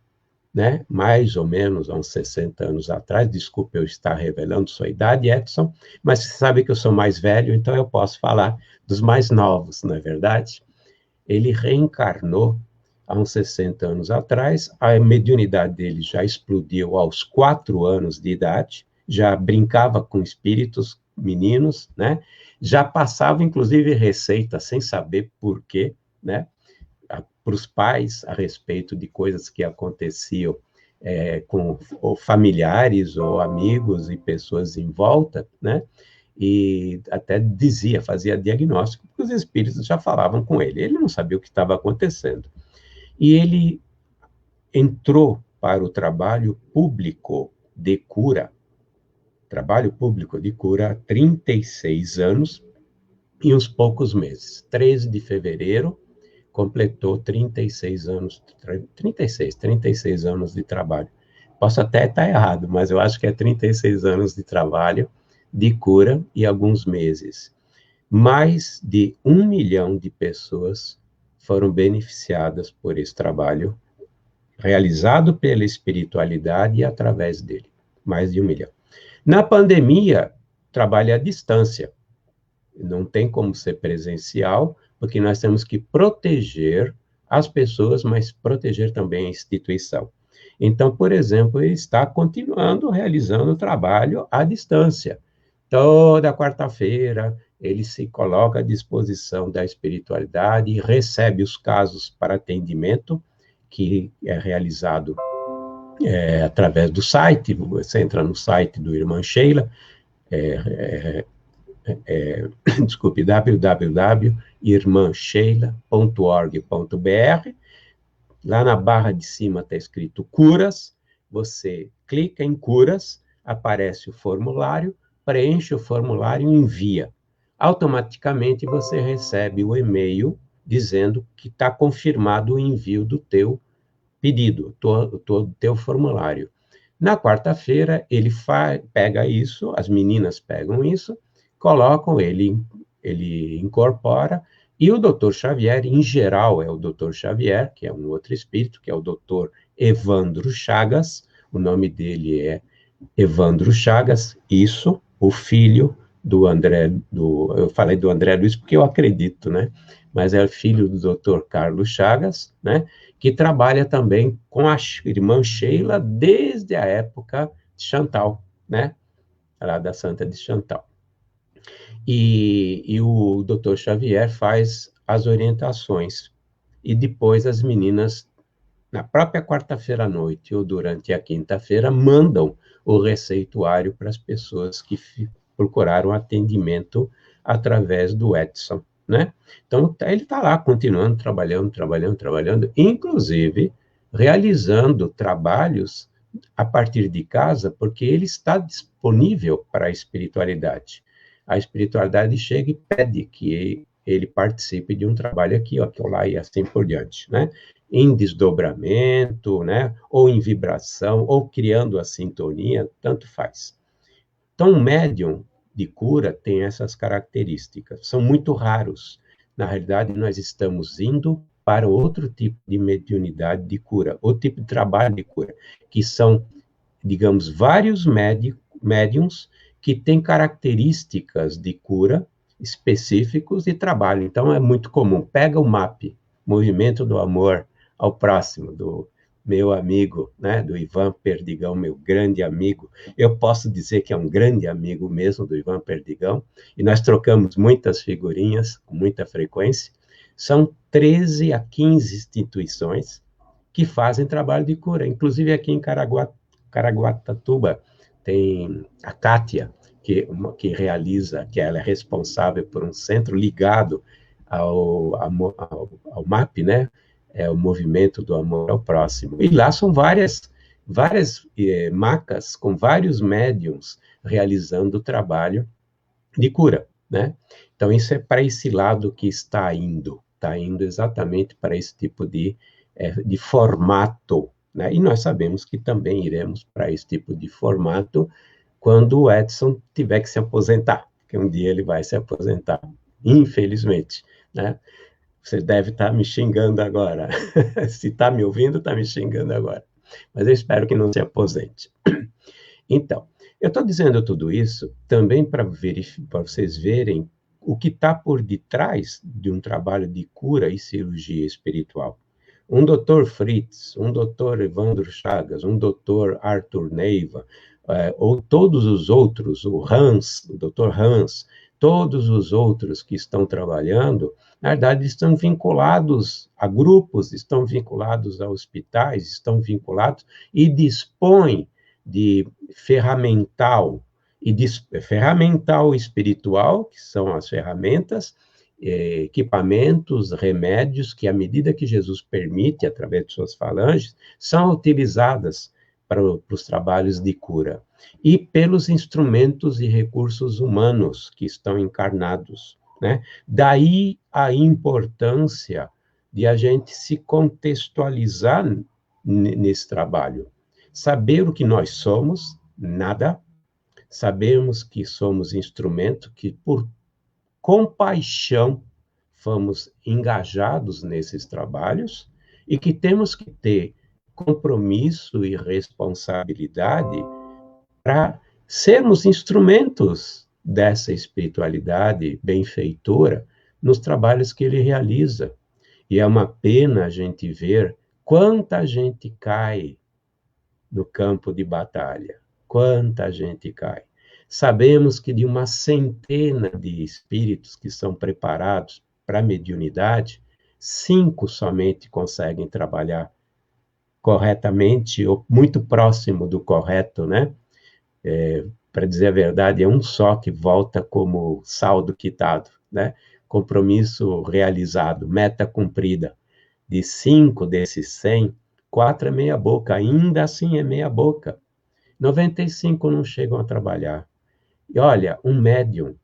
[SPEAKER 3] né, mais ou menos há uns 60 anos atrás, desculpe eu estar revelando sua idade, Edson, mas você sabe que eu sou mais velho, então eu posso falar dos mais novos, não é verdade? Ele reencarnou há uns 60 anos atrás, a mediunidade dele já explodiu aos 4 anos de idade, já brincava com espíritos meninos, né? Já passava, inclusive, receita sem saber por quê, né? Para os pais a respeito de coisas que aconteciam com ou familiares ou amigos e pessoas em volta, né? E até dizia, fazia diagnóstico, porque os espíritos já falavam com ele. Ele não sabia o que estava acontecendo. E ele entrou para o trabalho público de cura, há 36 anos e uns poucos meses. 13 de fevereiro, completou 36 anos de trabalho. Posso até estar errado, mas eu acho que é 36 anos de trabalho, de cura e alguns meses. Mais de 1 milhão de pessoas foram beneficiadas por esse trabalho, realizado pela espiritualidade e através dele. Mais de 1 milhão. Na pandemia, trabalho à distância. Não tem como ser presencial, porque nós temos que proteger as pessoas, mas proteger também a instituição. Então, por exemplo, ele está continuando realizando o trabalho à distância. Toda quarta-feira, ele se coloca à disposição da espiritualidade e recebe os casos para atendimento, que é realizado através do site. Você entra no site do Irmã Sheila, desculpe, www.irmansheila.org.br. Lá na barra de cima está escrito curas, você clica em curas, aparece o formulário, preenche o formulário e envia. Automaticamente você recebe o e-mail dizendo que está confirmado o envio do teu pedido, do teu formulário. Na quarta-feira, ele pega isso, as meninas pegam isso, colocam, ele incorpora, e o Dr. Xavier, em geral, é o Dr. Xavier, que é um outro espírito, que é o Dr. Evandro Chagas, o nome dele é Evandro Chagas, isso, o filho do André, eu falei do André Luiz porque eu acredito, né? Mas é o filho do Dr. Carlos Chagas, né? Que trabalha também com a irmã Sheila desde a época de Chantal, né? Lá da Santa de Chantal. E o Dr. Xavier faz as orientações. E depois as meninas, na própria quarta-feira à noite ou durante a quinta-feira, mandam o receituário para as pessoas que procuraram atendimento através do Edson, né? Então, ele está lá, continuando, trabalhando, inclusive realizando trabalhos a partir de casa, porque ele está disponível para a espiritualidade. A espiritualidade chega e pede que ele participe de um trabalho aqui, ó, lá e assim por diante, né? Em desdobramento, né? Ou em vibração, ou criando a sintonia, tanto faz. Então, o médium de cura tem essas características, são muito raros. Na realidade, nós estamos indo para outro tipo de mediunidade de cura, outro tipo de trabalho de cura, que são, digamos, vários médiums que têm características de cura específicos de trabalho. Então, é muito comum. Pega o MAP, Movimento do Amor ao Próximo, do meu amigo, né, do Ivan Perdigão, meu grande amigo. Eu posso dizer que é um grande amigo mesmo do Ivan Perdigão, e nós trocamos muitas figurinhas com muita frequência. São 13 a 15 instituições que fazem trabalho de cura, inclusive aqui em Caraguatatuba tem a Kátia, que realiza, que ela é responsável por um centro ligado ao MAP, né? É o Movimento do Amor ao Próximo. E lá são várias macas com vários médiums realizando o trabalho de cura, né? Então, isso é para esse lado que está indo exatamente para esse tipo de formato, né? E nós sabemos que também iremos para esse tipo de formato quando o Edson tiver que se aposentar, porque um dia ele vai se aposentar, infelizmente, né? Você deve estar me xingando agora. Se está me ouvindo, está me xingando agora. Mas eu espero que não se aposente. Então, eu estou dizendo tudo isso também para vocês verem o que está por detrás de um trabalho de cura e cirurgia espiritual. Um doutor Fritz, um doutor Evandro Chagas, um doutor Arthur Neiva, ou todos os outros, o doutor Hans, todos os outros que estão trabalhando, na verdade, estão vinculados a grupos, estão vinculados a hospitais, estão vinculados e dispõem de ferramental espiritual, que são as ferramentas, equipamentos, remédios, que à medida que Jesus permite, através de suas falanges, são utilizadas para os trabalhos de cura. E pelos instrumentos e recursos humanos que estão encarnados, né? Daí a importância de a gente se contextualizar nesse trabalho. Saber o que nós somos, nada. Sabemos que somos instrumento, que por compaixão fomos engajados nesses trabalhos e que temos que ter compromisso e responsabilidade para sermos instrumentos dessa espiritualidade benfeitora nos trabalhos que ele realiza. E é uma pena a gente ver quanta gente cai no campo de batalha. Quanta gente cai. Sabemos que de uma centena de espíritos que são preparados para a mediunidade, 5 somente conseguem trabalhar corretamente, ou muito próximo do correto, né? Para dizer a verdade, é um só que volta como saldo quitado, né? Compromisso realizado, meta cumprida. De 5 desses 100, 4 é meia boca, ainda assim é meia boca. 95 não chegam a trabalhar. E olha, um médium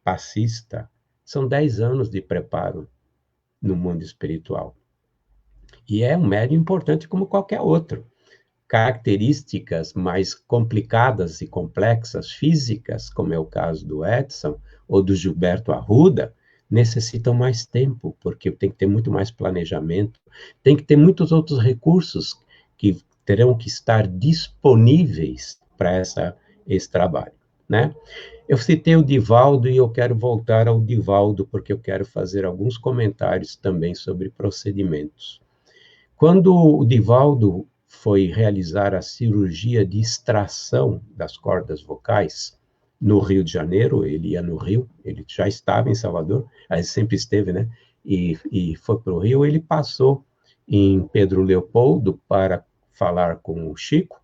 [SPEAKER 3] passista são 10 anos de preparo no mundo espiritual. E é um médium importante como qualquer outro. Características mais complicadas e complexas, físicas, como é o caso do Edson ou do Gilberto Arruda, necessitam mais tempo, porque tem que ter muito mais planejamento, tem que ter muitos outros recursos que terão que estar disponíveis para esse trabalho, né? Eu citei o Divaldo e eu quero voltar ao Divaldo, porque eu quero fazer alguns comentários também sobre procedimentos. Quando o Divaldo foi realizar a cirurgia de extração das cordas vocais no Rio de Janeiro, ele ia no Rio, ele já estava em Salvador, ele sempre esteve, né? E foi para o Rio, ele passou em Pedro Leopoldo para falar com o Chico,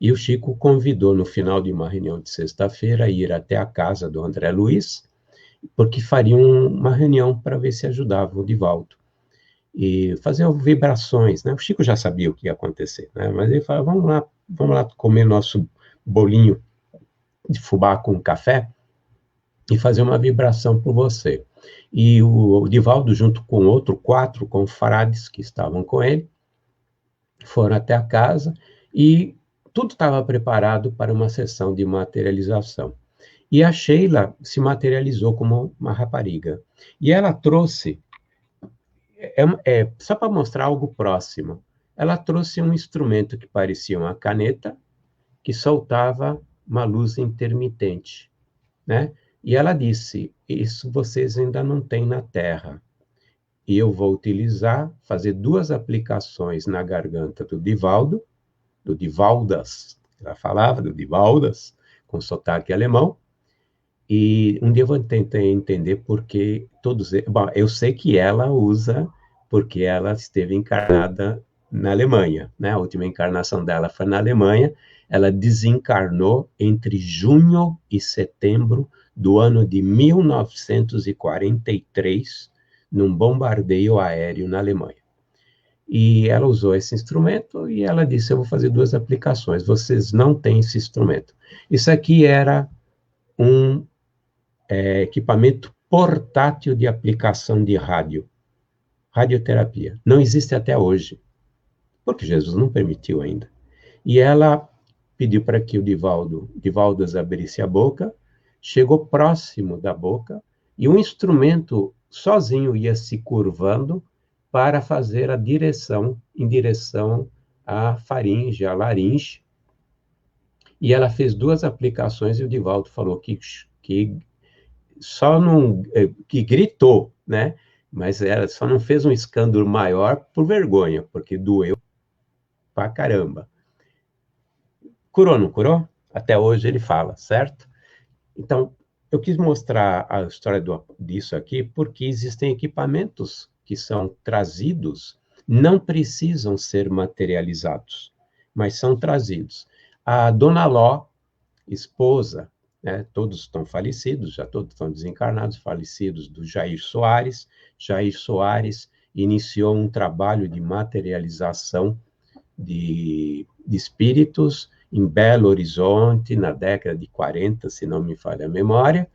[SPEAKER 3] e o Chico convidou, no final de uma reunião de sexta-feira, a ir até a casa do André Luiz, porque fariam uma reunião para ver se ajudava o Divaldo. E fazer vibrações, né? O Chico já sabia o que ia acontecer, né? Mas ele falou, vamos lá comer nosso bolinho de fubá com café e fazer uma vibração por você. E o Divaldo, junto com 4 confrades que estavam com ele, foram até a casa e tudo estava preparado para uma sessão de materialização. E a Sheila se materializou como uma rapariga. E ela trouxe, só para mostrar algo próximo, ela trouxe um instrumento que parecia uma caneta, que soltava uma luz intermitente, né? E ela disse, isso vocês ainda não têm na Terra. E eu vou utilizar, fazer 2 aplicações na garganta do Divaldo, do Divaldas, ela falava do Divaldas, com sotaque alemão, e um dia eu vou tentar entender porque todos eles... Bom, eu sei que ela usa, porque ela esteve encarnada na Alemanha, né? A última encarnação dela foi na Alemanha, ela desencarnou entre junho e setembro do ano de 1943, num bombardeio aéreo na Alemanha. E ela usou esse instrumento e ela disse, eu vou fazer 2 aplicações, vocês não têm esse instrumento. Isso aqui era um equipamento portátil de aplicação de radioterapia. Não existe até hoje, porque Jesus não permitiu ainda. E ela pediu para que o Divaldas abrisse a boca, chegou próximo da boca, e o instrumento sozinho ia se curvando para fazer em direção à faringe, à laringe. E ela fez 2 aplicações e o Divaldo falou que só não... que gritou, né? Mas ela só não fez um escândalo maior por vergonha, porque doeu pra caramba. Curou, não curou? Até hoje ele fala, certo? Então, eu quis mostrar a história disso aqui, porque existem equipamentos que são trazidos, não precisam ser materializados, mas são trazidos. A Dona Ló, esposa, né, todos estão falecidos, já todos estão desencarnados, falecidos, do Jair Soares. Jair Soares iniciou um trabalho de materialização de espíritos em Belo Horizonte, na década de 40, se não me falha a memória,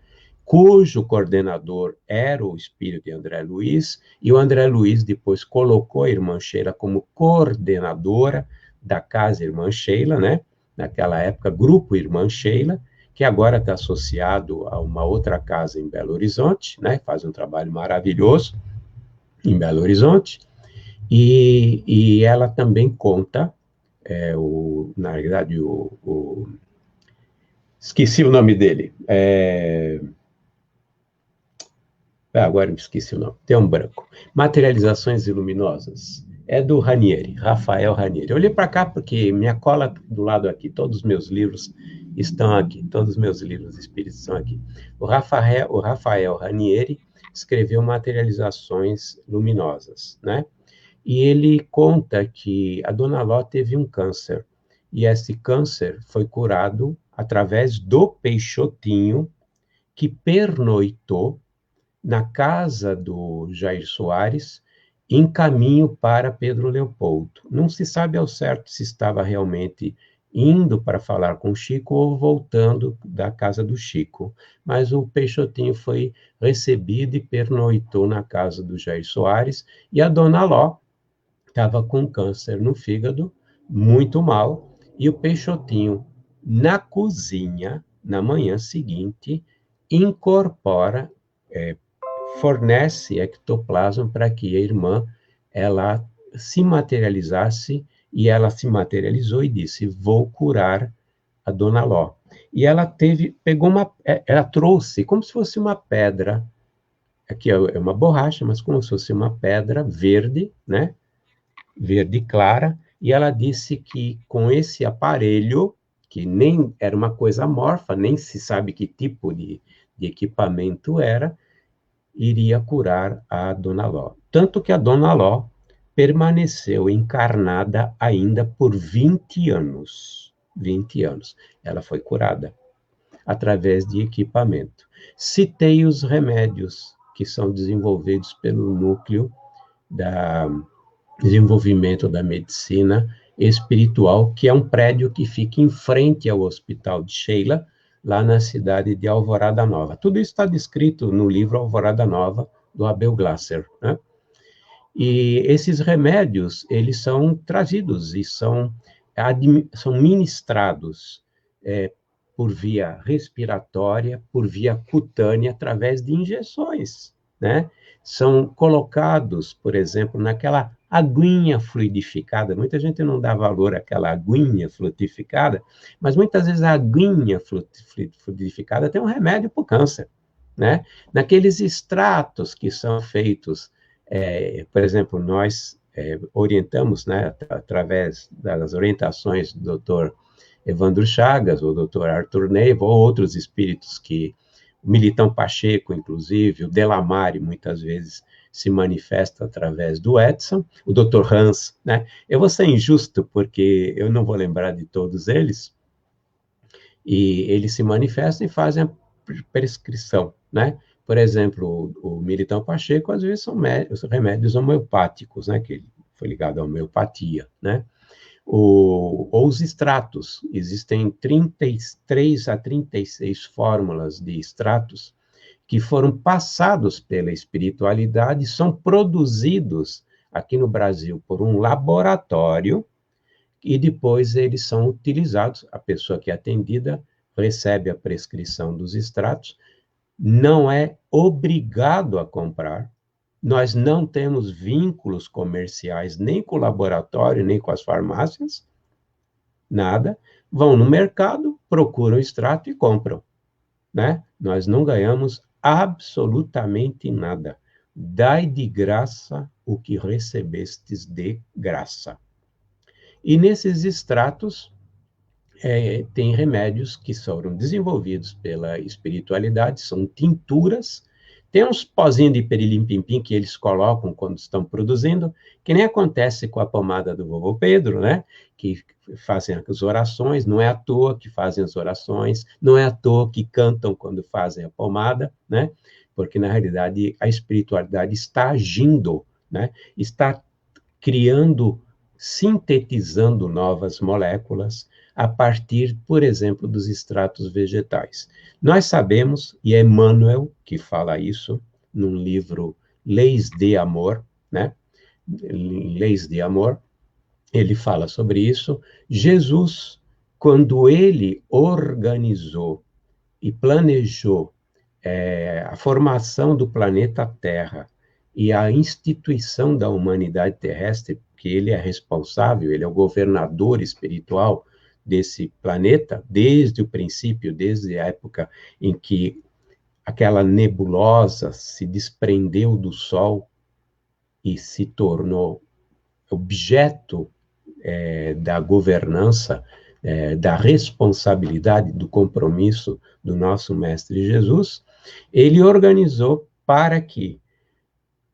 [SPEAKER 3] cujo coordenador era o espírito de André Luiz, e o André Luiz depois colocou a irmã Sheila como coordenadora da Casa Irmã Sheila, né? Naquela época, Grupo Irmã Sheila, que agora está associado a uma outra casa em Belo Horizonte, né? Faz um trabalho maravilhoso em Belo Horizonte, e ela também conta, na verdade, esqueci o nome dele, agora me esqueci o nome, tem um branco, Materializações Iluminosas, É do Ranieri, Rafael Ranieri. Eu olhei para cá porque minha cola do lado aqui, todos os meus livros estão aqui, todos os meus livros espíritos estão aqui. O Rafael Ranieri escreveu Materializações Luminosas, né? E ele conta que a Dona Ló teve um câncer, e esse câncer foi curado através do Peixotinho, que pernoitou na casa do Jair Soares, em caminho para Pedro Leopoldo. Não se sabe ao certo se estava realmente indo para falar com o Chico ou voltando da casa do Chico, mas o Peixotinho foi recebido e pernoitou na casa do Jair Soares, e a Dona Ló estava com câncer no fígado, muito mal, e o Peixotinho, na cozinha, na manhã seguinte, incorpora, fornece ectoplasma para que a irmã ela se materializasse, e ela se materializou e disse: vou curar a Dona Ló. E ela ela trouxe como se fosse uma pedra, aqui é uma borracha, mas como se fosse uma pedra verde, né? Verde clara, e ela disse que com esse aparelho, que nem era uma coisa amorfa, nem se sabe que tipo de equipamento era, iria curar a Dona Ló. Tanto que a Dona Ló permaneceu encarnada ainda por 20 anos. 20 anos. Ela foi curada através de equipamento. Citei os remédios que são desenvolvidos pelo núcleo da desenvolvimento da medicina espiritual, que é um prédio que fica em frente ao Hospital de Sheila, lá na cidade de Alvorada Nova. Tudo isso está descrito no livro Alvorada Nova, do Abel Glasser, né? E esses remédios, eles são trazidos e são ministrados por via respiratória, por via cutânea, através de injeções, né? São colocados, por exemplo, naquela aguinha fluidificada. Muita gente não dá valor àquela aguinha fluidificada, mas muitas vezes a aguinha fluidificada tem um remédio para o câncer, né? Naqueles extratos que são feitos, por exemplo, nós orientamos, né, através das orientações do Dr. Evandro Chagas, ou Dr. Arthur Neiva, ou outros espíritos que o Militão Pacheco, inclusive, o Delamare, muitas vezes, se manifesta através do Edson, o Dr. Hans, né? Eu vou ser injusto, porque eu não vou lembrar de todos eles, e eles se manifestam e fazem a prescrição, né? Por exemplo, o Militão Pacheco, às vezes, são remédios homeopáticos, né? Que ele foi ligado à homeopatia, né? Ou os extratos, existem 33 a 36 fórmulas de extratos que foram passados pela espiritualidade, são produzidos aqui no Brasil por um laboratório, e depois eles são utilizados, a pessoa que é atendida recebe a prescrição dos extratos, não é obrigado a comprar. Nós não temos vínculos comerciais nem com o laboratório, nem com as farmácias, nada. Vão no mercado, procuram o extrato e compram, né? Nós não ganhamos absolutamente nada. Dai de graça o que recebestes de graça. E nesses extratos tem remédios que foram desenvolvidos pela espiritualidade, são tinturas. Tem uns pozinhos de perilimpim-pim que eles colocam quando estão produzindo, que nem acontece com a pomada do vovô Pedro, né? Que fazem as orações, não é à toa que fazem as orações, não é à toa que cantam quando fazem a pomada, né? Porque, na realidade, a espiritualidade está agindo, né? Está criando, sintetizando novas moléculas a partir, por exemplo, dos extratos vegetais. Nós sabemos, e é Emmanuel que fala isso, num livro Leis de Amor, né? Leis de Amor, ele fala sobre isso. Jesus, quando ele organizou e planejou a formação do planeta Terra e a instituição da humanidade terrestre, que ele é responsável, ele é o governador espiritual desse planeta, desde o princípio, desde a época em que aquela nebulosa se desprendeu do Sol e se tornou objeto da governança, da responsabilidade, do compromisso do nosso Mestre Jesus, ele organizou para que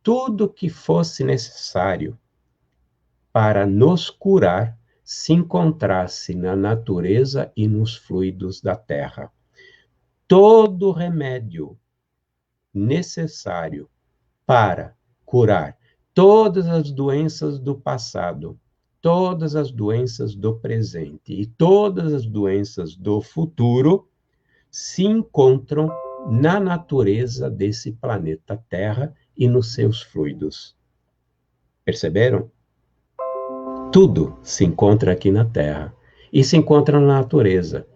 [SPEAKER 3] tudo que fosse necessário para nos curar se encontrasse na natureza e nos fluidos da terra. Todo remédio necessário para curar todas as doenças do passado, todas as doenças do presente e todas as doenças do futuro se encontram na natureza desse planeta Terra e nos seus fluidos. Perceberam? Tudo se encontra aqui na Terra e se encontra na natureza.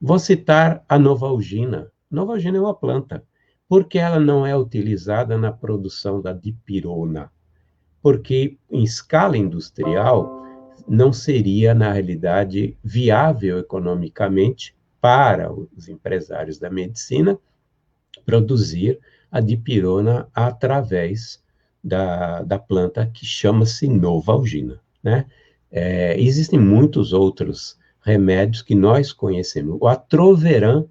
[SPEAKER 3] Vou citar a novalgina. Novalgina é uma planta. Por que ela não é utilizada na produção da dipirona? Porque em escala industrial não seria, na realidade, viável economicamente para os empresários da medicina produzir a dipirona através da planta que chama-se novalgina, né? Existem muitos outros remédios que nós conhecemos. O atroveran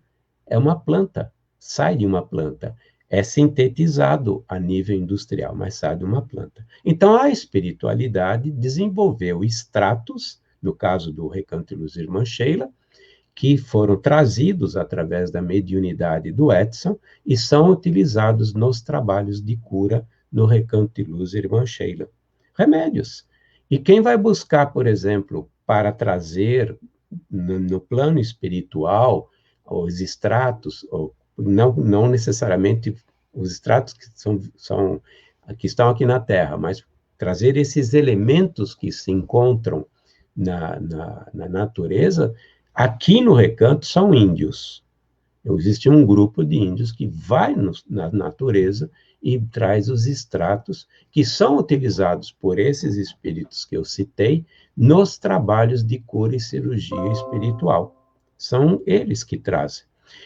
[SPEAKER 3] é uma planta, sai de uma planta. É sintetizado a nível industrial, mas sai de uma planta. Então, a espiritualidade desenvolveu extratos, no caso do Recanto de Luz Irmã Sheila, que foram trazidos através da mediunidade do Edson e são utilizados nos trabalhos de cura no Recanto de Luz Irmã Sheila. Remédios. E quem vai buscar, por exemplo, para trazer no plano espiritual os extratos, ou não necessariamente os extratos que estão aqui na Terra, mas trazer esses elementos que se encontram na natureza, aqui no Recanto são índios. Existe um grupo de índios que vai na natureza e traz os extratos que são utilizados por esses espíritos que eu citei nos trabalhos de cura e cirurgia espiritual. São eles que trazem.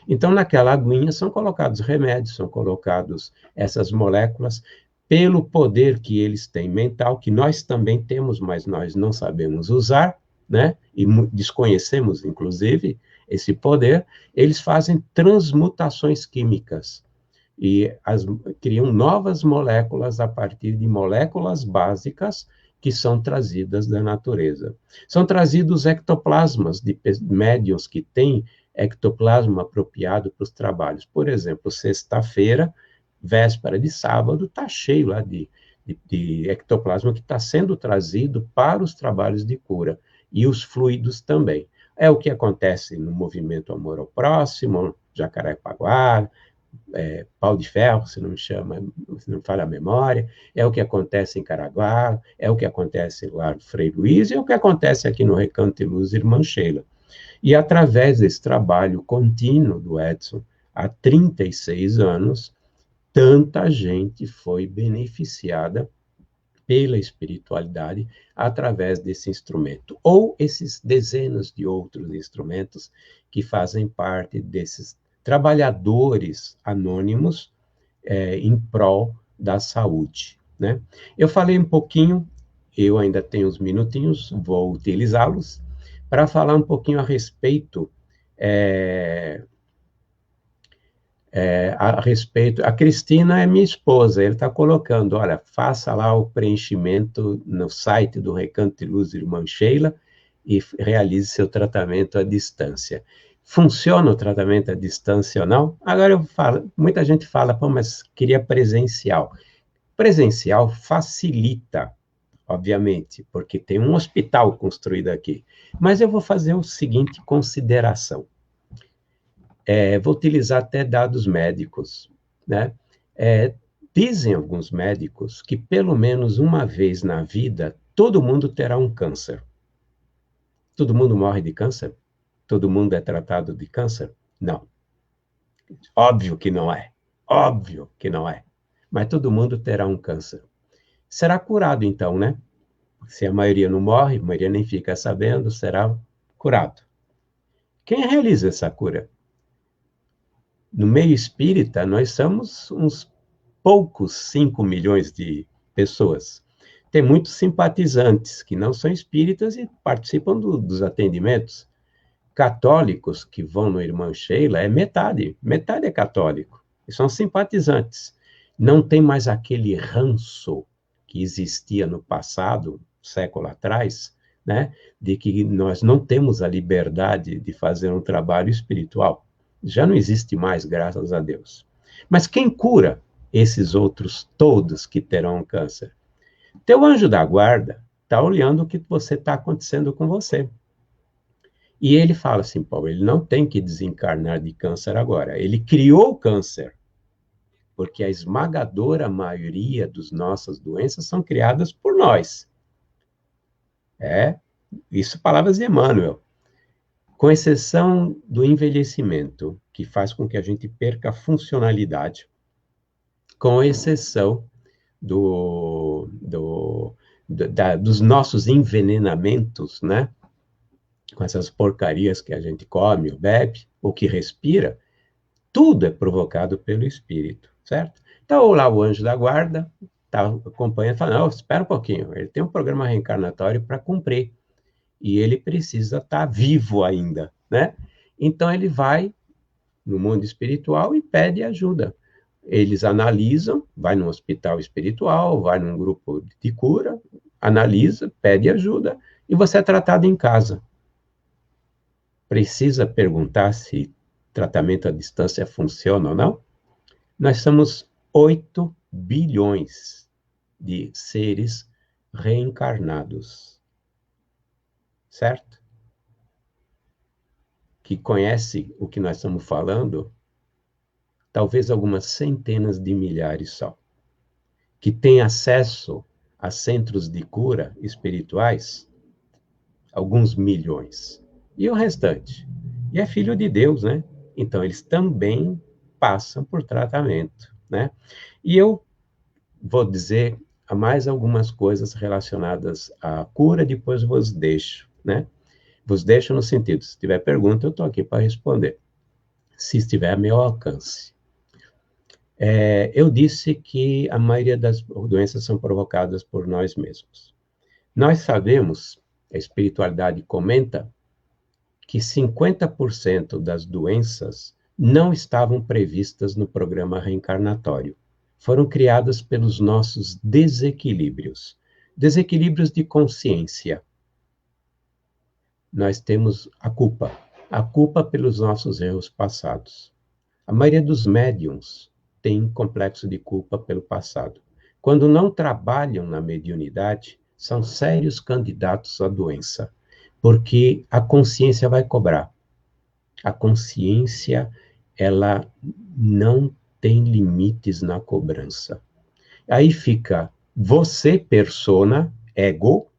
[SPEAKER 3] Então, naquela aguinha são colocados remédios, são colocados essas moléculas, pelo poder que eles têm mental, que nós também temos, mas nós não sabemos usar, né? E desconhecemos, inclusive, esse poder, eles fazem transmutações químicas e criam novas moléculas a partir de moléculas básicas que são trazidas da natureza. São trazidos ectoplasmas de médiuns que têm ectoplasma apropriado para os trabalhos. Por exemplo, sexta-feira, véspera de sábado, está cheio lá de ectoplasma que está sendo trazido para os trabalhos de cura. E os fluidos também. É o que acontece no movimento Amor ao Próximo, Jacarepaguá, Pau de Ferro, se não me falha a memória, é o que acontece em Caraguá, é o que acontece lá no Frei Luiz, e é o que acontece aqui no Recanto de Luz Irmã Sheila. E através desse trabalho contínuo do Edson, há 36 anos, tanta gente foi beneficiada pela espiritualidade através desse instrumento, ou esses dezenas de outros instrumentos que fazem parte desses trabalhadores anônimos em prol da saúde, né? Eu falei um pouquinho, eu ainda tenho uns minutinhos, vou utilizá-los, para falar um pouquinho a respeito a Cristina é minha esposa, ele está colocando, olha, faça lá o preenchimento no site do Recanto de Luz Irmã Sheila e realize seu tratamento à distância. Funciona o tratamento à distância ou não? Agora eu falo, muita gente fala, pô, mas queria presencial. Presencial facilita, obviamente, porque tem um hospital construído aqui. Mas eu vou fazer a seguinte consideração. Vou utilizar até dados médicos, né? Dizem alguns médicos que pelo menos uma vez na vida todo mundo terá um câncer. Todo mundo morre de câncer? Todo mundo é tratado de câncer? Não. Óbvio que não é. Óbvio que não é. Mas todo mundo terá um câncer. Será curado então, né? Se a maioria não morre, a maioria nem fica sabendo, será curado. Quem realiza essa cura? No meio espírita, nós somos uns poucos 5 milhões de pessoas. Tem muitos simpatizantes que não são espíritas e participam dos atendimentos. Católicos que vão no Irmã Sheila é metade é católico, e são simpatizantes. Não tem mais aquele ranço que existia no passado, século atrás, né, de que nós não temos a liberdade de fazer um trabalho espiritual. Já não existe mais, graças a Deus. Mas quem cura esses outros todos que terão câncer? Teu anjo da guarda está olhando o que está acontecendo com você. E ele fala assim, Paulo, ele não tem que desencarnar de câncer agora. Ele criou o câncer, porque a esmagadora maioria das nossas doenças são criadas por nós. Isso palavras de Emmanuel. Com exceção do envelhecimento, que faz com que a gente perca a funcionalidade, com exceção dos nossos envenenamentos, né? Com essas porcarias que a gente come, ou bebe, ou que respira, tudo é provocado pelo espírito, certo? Então, lá o anjo da guarda está acompanhando e fala, não, espera um pouquinho, ele tem um programa reencarnatório para cumprir, e ele precisa estar vivo ainda, né? Então, ele vai no mundo espiritual e pede ajuda. Eles analisam, vai num hospital espiritual, vai num grupo de cura, analisa, pede ajuda, e você é tratado em casa. Precisa perguntar se tratamento à distância funciona ou não? Nós somos 8 bilhões de seres reencarnados, certo? Que conhece o que nós estamos falando, talvez algumas centenas de milhares só. Que tem acesso a centros de cura espirituais, alguns milhões. E o restante? E é filho de Deus, né? Então, eles também passam por tratamento, né? E eu vou dizer mais algumas coisas relacionadas à cura, depois vos deixo, né? Vos deixo no sentido, se tiver pergunta, eu estou aqui para responder, se estiver a meu alcance. Eu disse que a maioria das doenças são provocadas por nós mesmos. Nós sabemos, a espiritualidade comenta, que 50% das doenças não estavam previstas no programa reencarnatório. Foram criadas pelos nossos desequilíbrios. Desequilíbrios de consciência. Nós temos a culpa pelos nossos erros passados. A maioria dos médiums tem complexo de culpa pelo passado. Quando não trabalham na mediunidade, são sérios candidatos à doença. Porque a consciência vai cobrar. A consciência, ela não tem limites na cobrança. Aí fica você, persona, ego,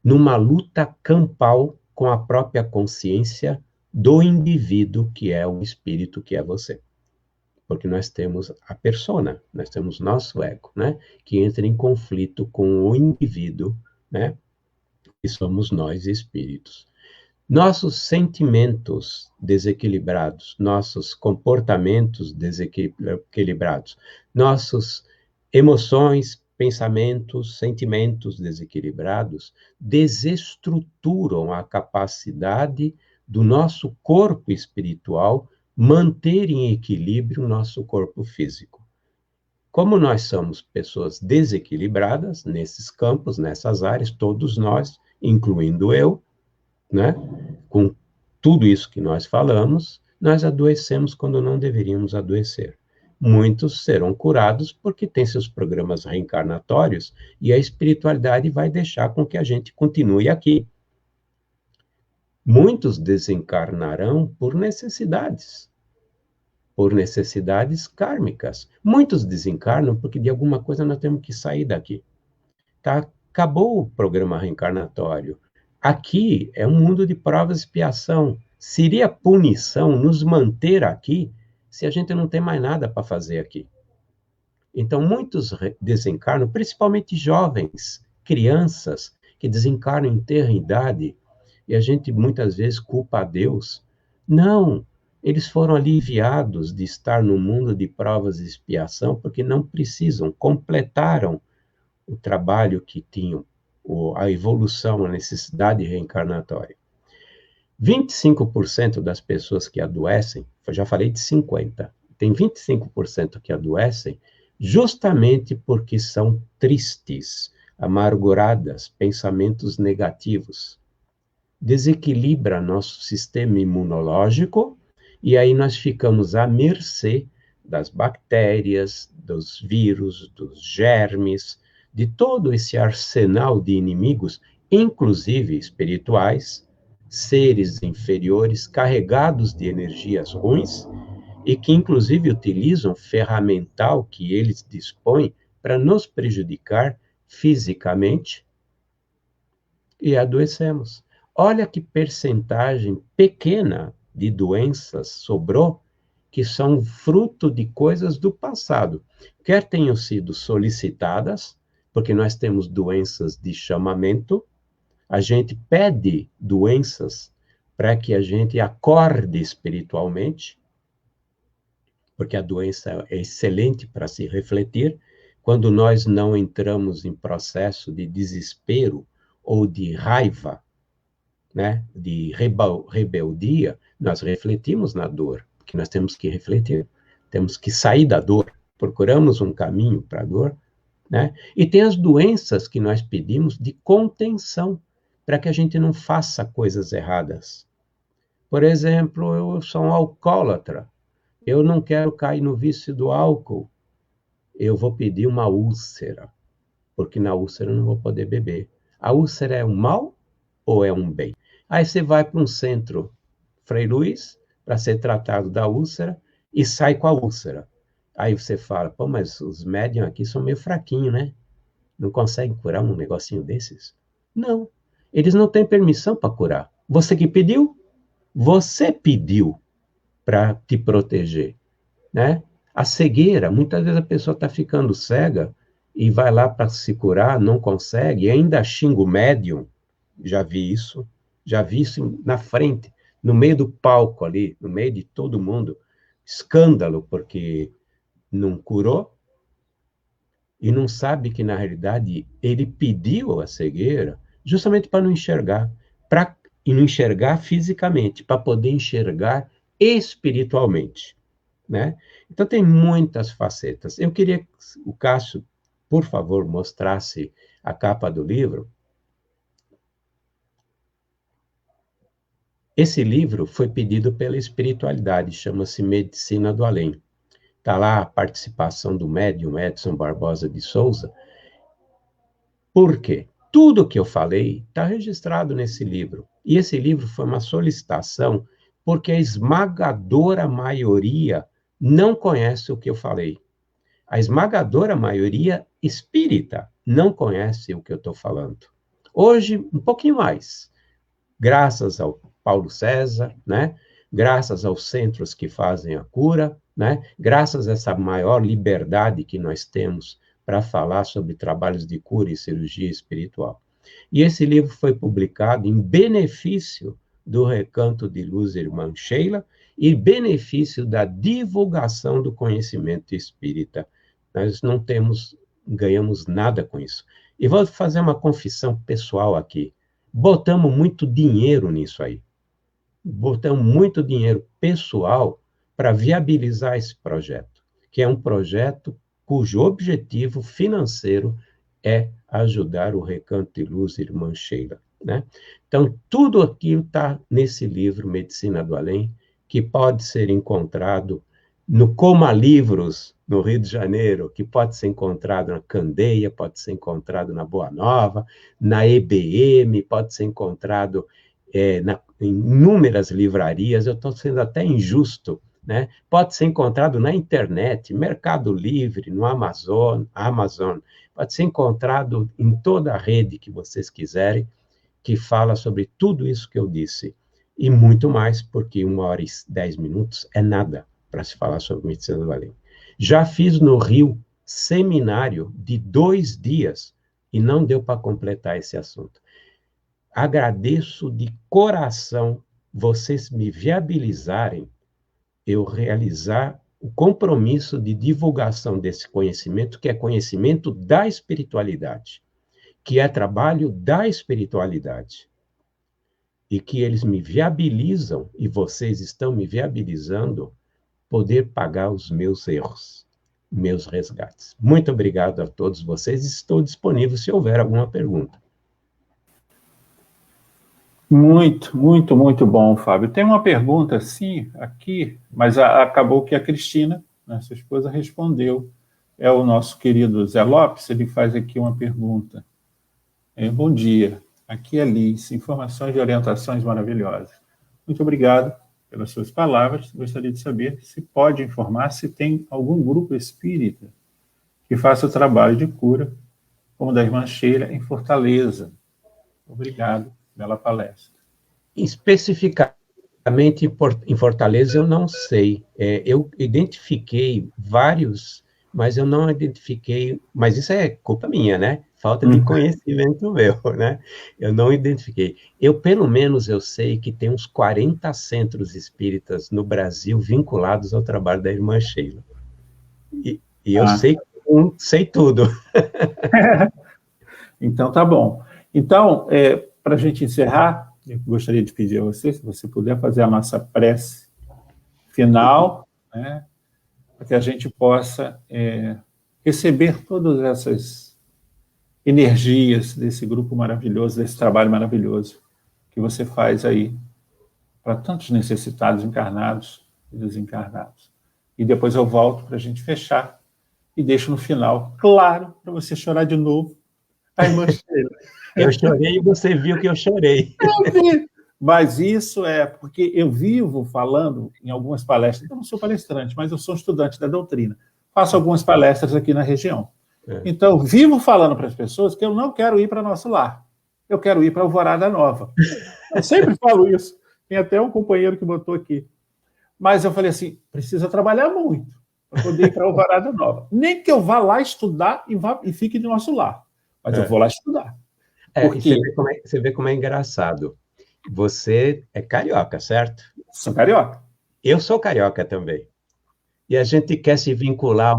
[SPEAKER 3] numa luta campal com a própria consciência do indivíduo que é o espírito que é você. Porque nós temos a persona, nós temos nosso ego, né? Que entra em conflito com o indivíduo, né? Que somos nós, espíritos. Nossos sentimentos desequilibrados, nossos comportamentos desequilibrados, nossas emoções, pensamentos, sentimentos desequilibrados desestruturam a capacidade do nosso corpo espiritual manter em equilíbrio o nosso corpo físico. Como nós somos pessoas desequilibradas nesses campos, nessas áreas, todos nós, incluindo eu, né? Com tudo isso que nós falamos, nós adoecemos quando não deveríamos adoecer. Muitos serão curados porque têm seus programas reencarnatórios e a espiritualidade vai deixar com que a gente continue aqui. Muitos desencarnarão por necessidades kármicas. Muitos desencarnam porque de alguma coisa nós temos que sair daqui. Tá? Acabou o programa reencarnatório. Aqui é um mundo de provas e expiação. Seria punição nos manter aqui se a gente não tem mais nada para fazer aqui. Então, muitos desencarnam, principalmente jovens, crianças, que desencarnam em tenra idade, e a gente muitas vezes culpa a Deus. Não, eles foram aliviados de estar no mundo de provas e expiação porque não precisam, completaram o trabalho que tinham, a evolução, a necessidade reencarnatória. 25% das pessoas que adoecem, eu já falei de 50%, tem 25% que adoecem justamente porque são tristes, amarguradas, pensamentos negativos. Desequilibra nosso sistema imunológico e aí nós ficamos à mercê das bactérias, dos vírus, dos germes, de todo esse arsenal de inimigos, inclusive espirituais, seres inferiores carregados de energias ruins e que inclusive utilizam ferramental que eles dispõem para nos prejudicar fisicamente e adoecemos. Olha que percentagem pequena de doenças sobrou que são fruto de coisas do passado, quer tenham sido solicitadas, porque nós temos doenças de chamamento, a gente pede doenças para que a gente acorde espiritualmente, porque a doença é excelente para se refletir, quando nós não entramos em processo de desespero ou de raiva, né, de rebeldia, nós refletimos na dor, porque nós temos que refletir, temos que sair da dor, procuramos um caminho para a dor, né? E tem as doenças que nós pedimos de contenção, para que a gente não faça coisas erradas. Por exemplo, eu sou um alcoólatra, eu não quero cair no vício do álcool, eu vou pedir uma úlcera, porque na úlcera eu não vou poder beber. A úlcera é um mal ou é um bem? Aí você vai para um centro Frei Luiz para ser tratado da úlcera e sai com a úlcera. Aí você fala, pô, mas os médiums aqui são meio fraquinhos, né? Não conseguem curar um negocinho desses? Não, eles não têm permissão para curar. Você que pediu? Você pediu para te proteger, né? A cegueira, muitas vezes a pessoa está ficando cega e vai lá para se curar, não consegue, e ainda xinga o médium. Já vi isso na frente, no meio do palco ali, no meio de todo mundo. Escândalo, porque não curou e não sabe que, na realidade, ele pediu a cegueira justamente para não enxergar, e não enxergar fisicamente, para poder enxergar espiritualmente, né? Então, tem muitas facetas. Eu queria que o Cássio, por favor, mostrasse a capa do livro. Esse livro foi pedido pela espiritualidade, chama-se Medicina do Além. Está lá a participação do médium Edson Barbosa de Souza. Por quê? Tudo que eu falei está registrado nesse livro. E esse livro foi uma solicitação porque a esmagadora maioria não conhece o que eu falei. A esmagadora maioria espírita não conhece o que eu estou falando. Hoje, um pouquinho mais. Graças ao Paulo César, né? Graças aos centros que fazem a cura, né? Graças a essa maior liberdade que nós temos para falar sobre trabalhos de cura e cirurgia espiritual. E esse livro foi publicado em benefício do Recanto de Luz Irmã Sheila e benefício da divulgação do conhecimento espírita. Nós não ganhamos nada com isso. E vou fazer uma confissão pessoal aqui. Botamos muito dinheiro nisso aí. Botamos muito dinheiro pessoal para viabilizar esse projeto, que é um projeto cujo objetivo financeiro é ajudar o Recanto de Luz Irmã Sheila, né? Então, tudo aquilo está nesse livro, Medicina do Além, que pode ser encontrado no Coma Livros, no Rio de Janeiro, que pode ser encontrado na Candeia, pode ser encontrado na Boa Nova, na EBM, pode ser encontrado em inúmeras livrarias. Eu estou sendo até injusto, né? Pode ser encontrado na internet, Mercado Livre, no Amazon, pode ser encontrado em toda a rede que vocês quiserem, que fala sobre tudo isso que eu disse, e muito mais, porque 1h10 é nada para se falar sobre Medicina do Além. Já fiz no Rio seminário de 2 dias e não deu para completar esse assunto. Agradeço de coração vocês me viabilizarem eu realizar o compromisso de divulgação desse conhecimento, que é conhecimento da espiritualidade, que é trabalho da espiritualidade, e que eles me viabilizam, e vocês estão me viabilizando, poder pagar os meus erros, meus resgates. Muito obrigado a todos vocês, estou disponível se houver alguma pergunta.
[SPEAKER 2] Muito, muito, muito bom, Fábio. Tem uma pergunta, sim, aqui, mas acabou que a Cristina, né, sua esposa, respondeu. É o nosso querido Zé Lopes, ele faz aqui uma pergunta. Bom dia, aqui é Liz, informações e orientações maravilhosas. Muito obrigado pelas suas palavras. Gostaria de saber se pode informar se tem algum grupo espírita que faça o trabalho de cura, como o da irmã Sheila, em Fortaleza. Obrigado pela palestra.
[SPEAKER 3] Especificamente em Fortaleza, eu não sei. Eu identifiquei vários, mas eu não identifiquei... Mas isso é culpa minha, né? Falta de conhecimento meu, né? Eu não identifiquei. Pelo menos, eu sei que tem uns 40 centros espíritas no Brasil vinculados ao trabalho da irmã Sheila. E eu sei tudo.
[SPEAKER 2] Então, tá bom. Então, para a gente encerrar, eu gostaria de pedir a você, se você puder fazer a nossa prece final, né, para que a gente possa receber todas essas energias desse grupo maravilhoso, desse trabalho maravilhoso que você faz aí para tantos necessitados encarnados e desencarnados. E depois eu volto para a gente fechar e deixo no final, claro, para você chorar de novo, a irmã Sheila.
[SPEAKER 3] Eu chorei e você viu que eu chorei.
[SPEAKER 2] Eu vi. Mas isso é porque eu vivo falando em algumas palestras. Eu não sou palestrante, mas eu sou estudante da doutrina. Faço algumas palestras aqui na região. Então, eu vivo falando para as pessoas que eu não quero ir para nosso lar. Eu quero ir para Alvorada Nova. Eu sempre falo isso. Tem até um companheiro que botou aqui. Mas eu falei assim, precisa trabalhar muito para poder ir para Alvorada Nova. Nem que eu vá lá estudar e fique de nosso lar. Mas eu vou lá estudar.
[SPEAKER 3] Porque... Você vê como é engraçado. Você é carioca, certo?
[SPEAKER 2] Sou carioca.
[SPEAKER 3] Eu sou carioca também. E a gente quer se vincular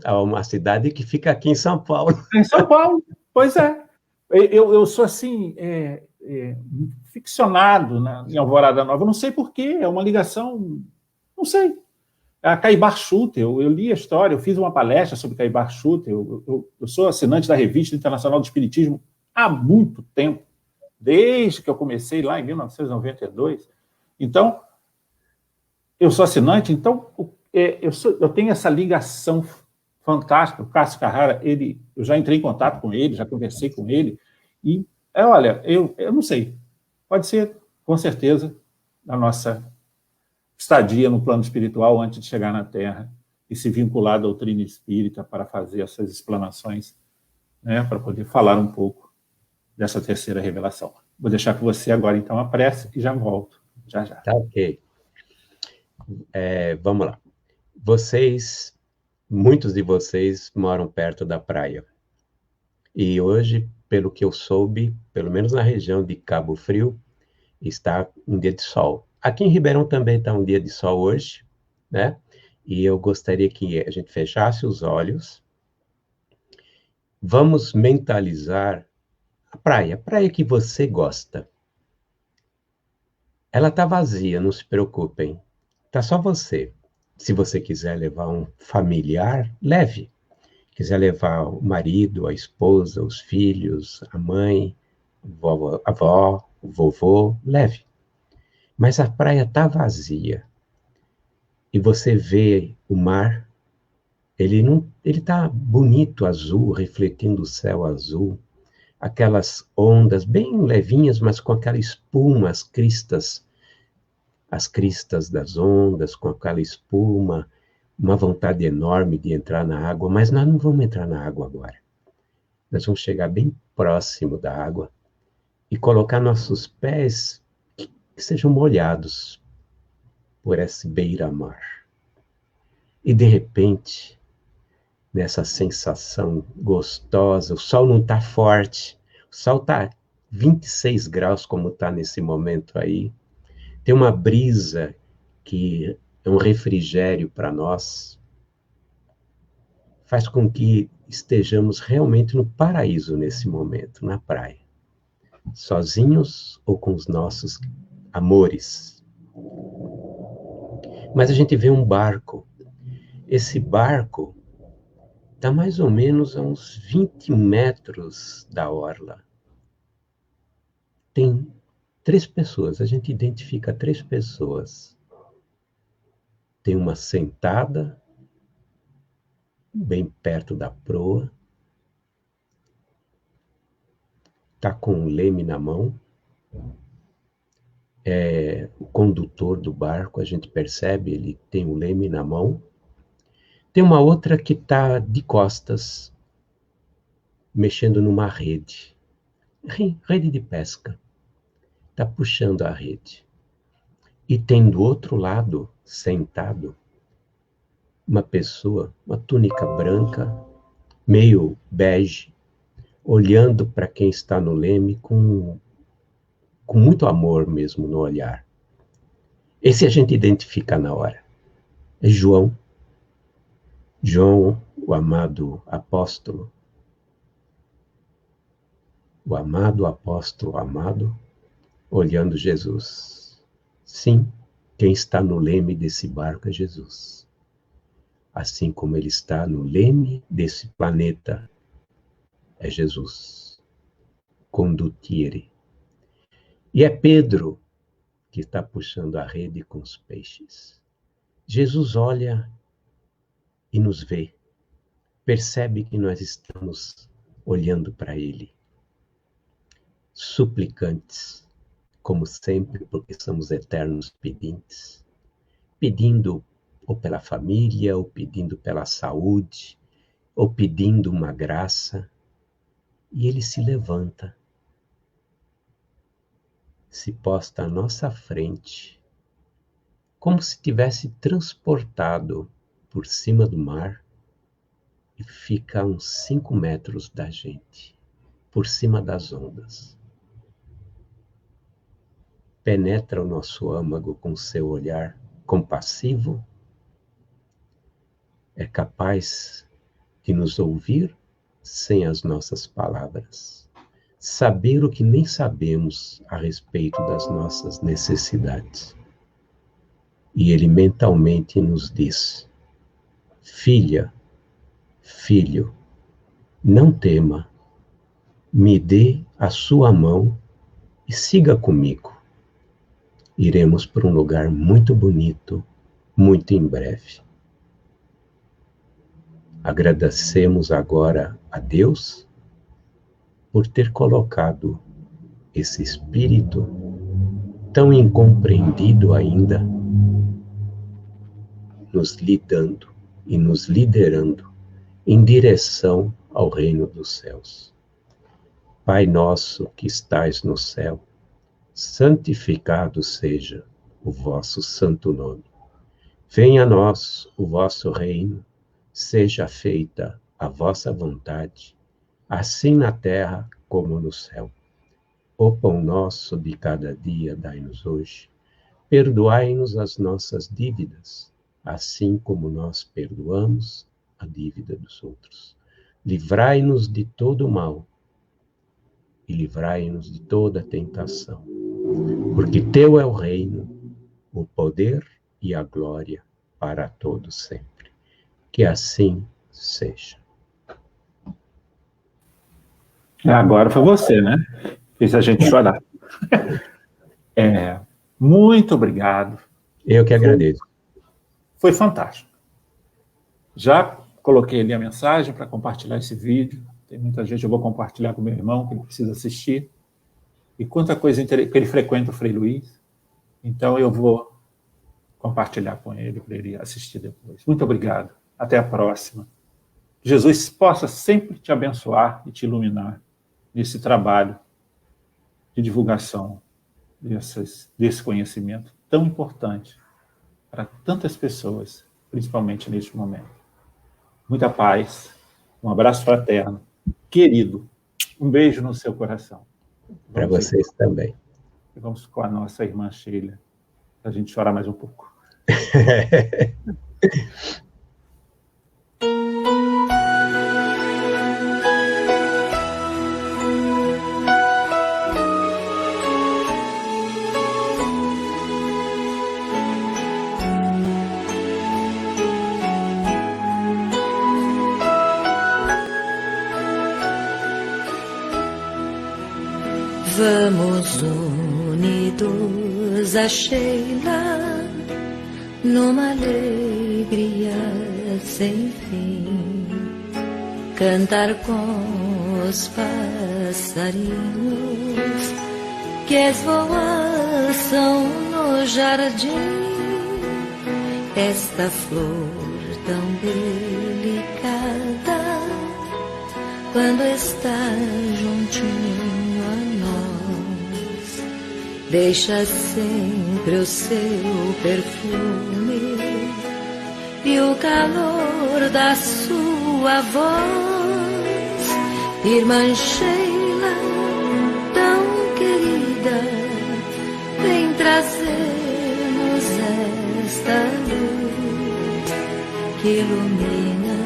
[SPEAKER 3] a uma cidade que fica aqui em São Paulo.
[SPEAKER 2] Em São Paulo, pois é. Eu sou assim, ficcionado em Alvorada Nova. Eu não sei porquê, é uma ligação, não sei. A Caibar Schutter, eu li a história, eu fiz uma palestra sobre Caibar Schutter, eu sou assinante da Revista Internacional do Espiritismo há muito tempo, desde que eu comecei lá em 1992. Então, eu sou assinante, então eu tenho essa ligação fantástica. O Cássio Carrara, eu já entrei em contato com ele, já conversei com ele, e, olha, eu não sei, pode ser, com certeza, a nossa estadia no plano espiritual antes de chegar na Terra e se vincular à doutrina espírita para fazer essas explanações, né, para poder falar um pouco dessa terceira revelação. Vou deixar com você agora, então, a prece e já volto, já.
[SPEAKER 3] Tá ok. Vamos lá. Muitos de vocês moram perto da praia. E hoje, pelo que eu soube, pelo menos na região de Cabo Frio, está um dia de sol. Aqui em Ribeirão também está um dia de sol hoje, né? E eu gostaria que a gente fechasse os olhos. Vamos mentalizar a praia que você gosta. Ela está vazia, não se preocupem. Está só você. Se você quiser levar um familiar, leve. Quiser levar o marido, a esposa, os filhos, a mãe, a avó, o vovô, leve. Mas a praia está vazia. E você vê o mar, ele está bonito, azul, refletindo o céu azul. Aquelas ondas bem levinhas, mas com aquela espuma, as cristas das ondas, com aquela espuma, uma vontade enorme de entrar na água, mas nós não vamos entrar na água agora. Nós vamos chegar bem próximo da água e colocar nossos pés que sejam molhados por esse beira-mar. E, de repente, nessa sensação gostosa, o sol não está forte, o sol está 26 graus, como está nesse momento aí. Tem uma brisa que é um refrigério para nós, faz com que estejamos realmente no paraíso nesse momento, na praia, sozinhos ou com os nossos amores. Mas a gente vê um barco. Esse barco está mais ou menos a uns 20 metros da orla. Tem 3 pessoas, a gente identifica 3 pessoas. Tem uma sentada, bem perto da proa, está com um leme na mão. O condutor do barco, a gente percebe, ele tem um leme na mão. Tem uma outra que está de costas, mexendo numa rede. Rede de pesca. Está puxando a rede. E tem do outro lado, sentado, uma pessoa, uma túnica branca, meio bege, olhando para quem está no leme com muito amor mesmo no olhar. Esse a gente identifica na hora. É João. João, o amado apóstolo. O amado apóstolo, amado, olhando Jesus. Sim, quem está no leme desse barco é Jesus. Assim como ele está no leme desse planeta, é Jesus. Condutire. E é Pedro que está puxando a rede com os peixes. Jesus olha e nos vê, percebe que nós estamos olhando para ele, suplicantes, como sempre, porque somos eternos pedintes, pedindo ou pela família, ou pedindo pela saúde, ou pedindo uma graça, e ele se levanta, se posta à nossa frente, como se tivesse transportado por cima do mar e fica a uns 5 metros da gente, por cima das ondas. Penetra o nosso âmago com seu olhar compassivo, é capaz de nos ouvir sem as nossas palavras, saber o que nem sabemos a respeito das nossas necessidades. E ele mentalmente nos diz: filha, filho, não tema, me dê a sua mão e siga comigo. Iremos para um lugar muito bonito, muito em breve. Agradecemos agora a Deus por ter colocado esse espírito tão incompreendido ainda, nos lidando e nos liderando em direção ao reino dos céus. Pai nosso que estais no céu, santificado seja o vosso santo nome. Venha a nós o vosso reino, seja feita a vossa vontade, assim na terra como no céu. O pão nosso de cada dia dai-nos hoje. Perdoai-nos as nossas dívidas, assim como nós perdoamos a dívida dos outros. Livrai-nos de todo o mal e livrai-nos de toda tentação, porque teu é o reino, o poder e a glória para todos sempre. Que assim seja.
[SPEAKER 2] Agora foi você, né? Fez a gente chorar. Muito obrigado.
[SPEAKER 3] Eu que agradeço.
[SPEAKER 2] Foi fantástico. Já coloquei ali a mensagem para compartilhar esse vídeo. Tem muita gente, eu vou compartilhar com meu irmão, que ele precisa assistir. E quanta coisa interessante, porque ele frequenta o Frei Luiz. Então eu vou compartilhar com ele, para ele assistir depois. Muito obrigado. Até a próxima. Que Jesus possa sempre te abençoar e te iluminar nesse trabalho de divulgação desse conhecimento tão importante para tantas pessoas, principalmente neste momento. Muita paz, um abraço fraterno, querido, um beijo no seu coração.
[SPEAKER 3] Para vocês também.
[SPEAKER 2] Vamos com a nossa irmã Sheila, para a gente chorar mais um pouco.
[SPEAKER 1] Vamos unidos a Sheila, numa alegria sem fim, cantar com os passarinhos que esvoaçam no jardim, esta flor tão delicada, quando está juntinho a nós, deixa sempre o seu perfume e o calor da sua voz. Irmã Sheila, tão querida, vem trazer-nos esta luz que ilumina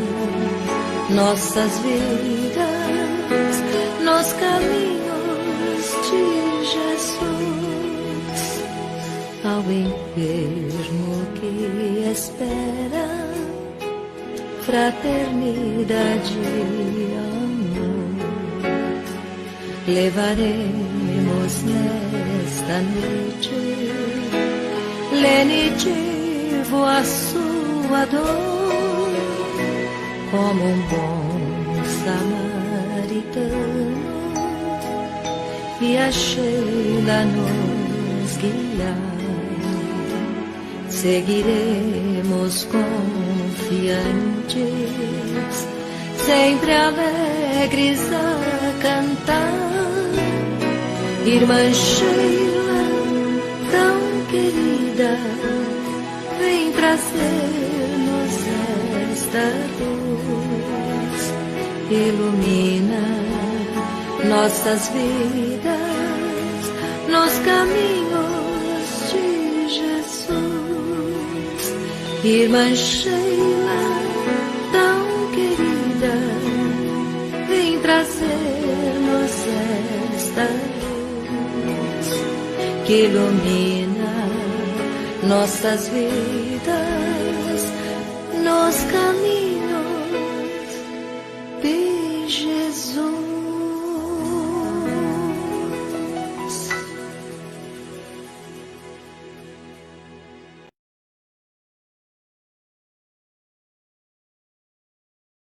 [SPEAKER 1] nossas vidas nos caminhos de Jesus. Ao enfermo que espera fraternidade e amor, levaremos nesta noite lenitivo a sua dor, como um bom samaritano, e a Sheila nos guiar. Seguiremos confiantes, sempre alegres a cantar. Irmã Sheila, tão querida, vem trazer-nos esta luz, ilumina nossas vidas nos caminhos de Jesus. Irmã Sheila, tão querida, vem trazer-nos esta luz que ilumina nossas vidas nos caminhos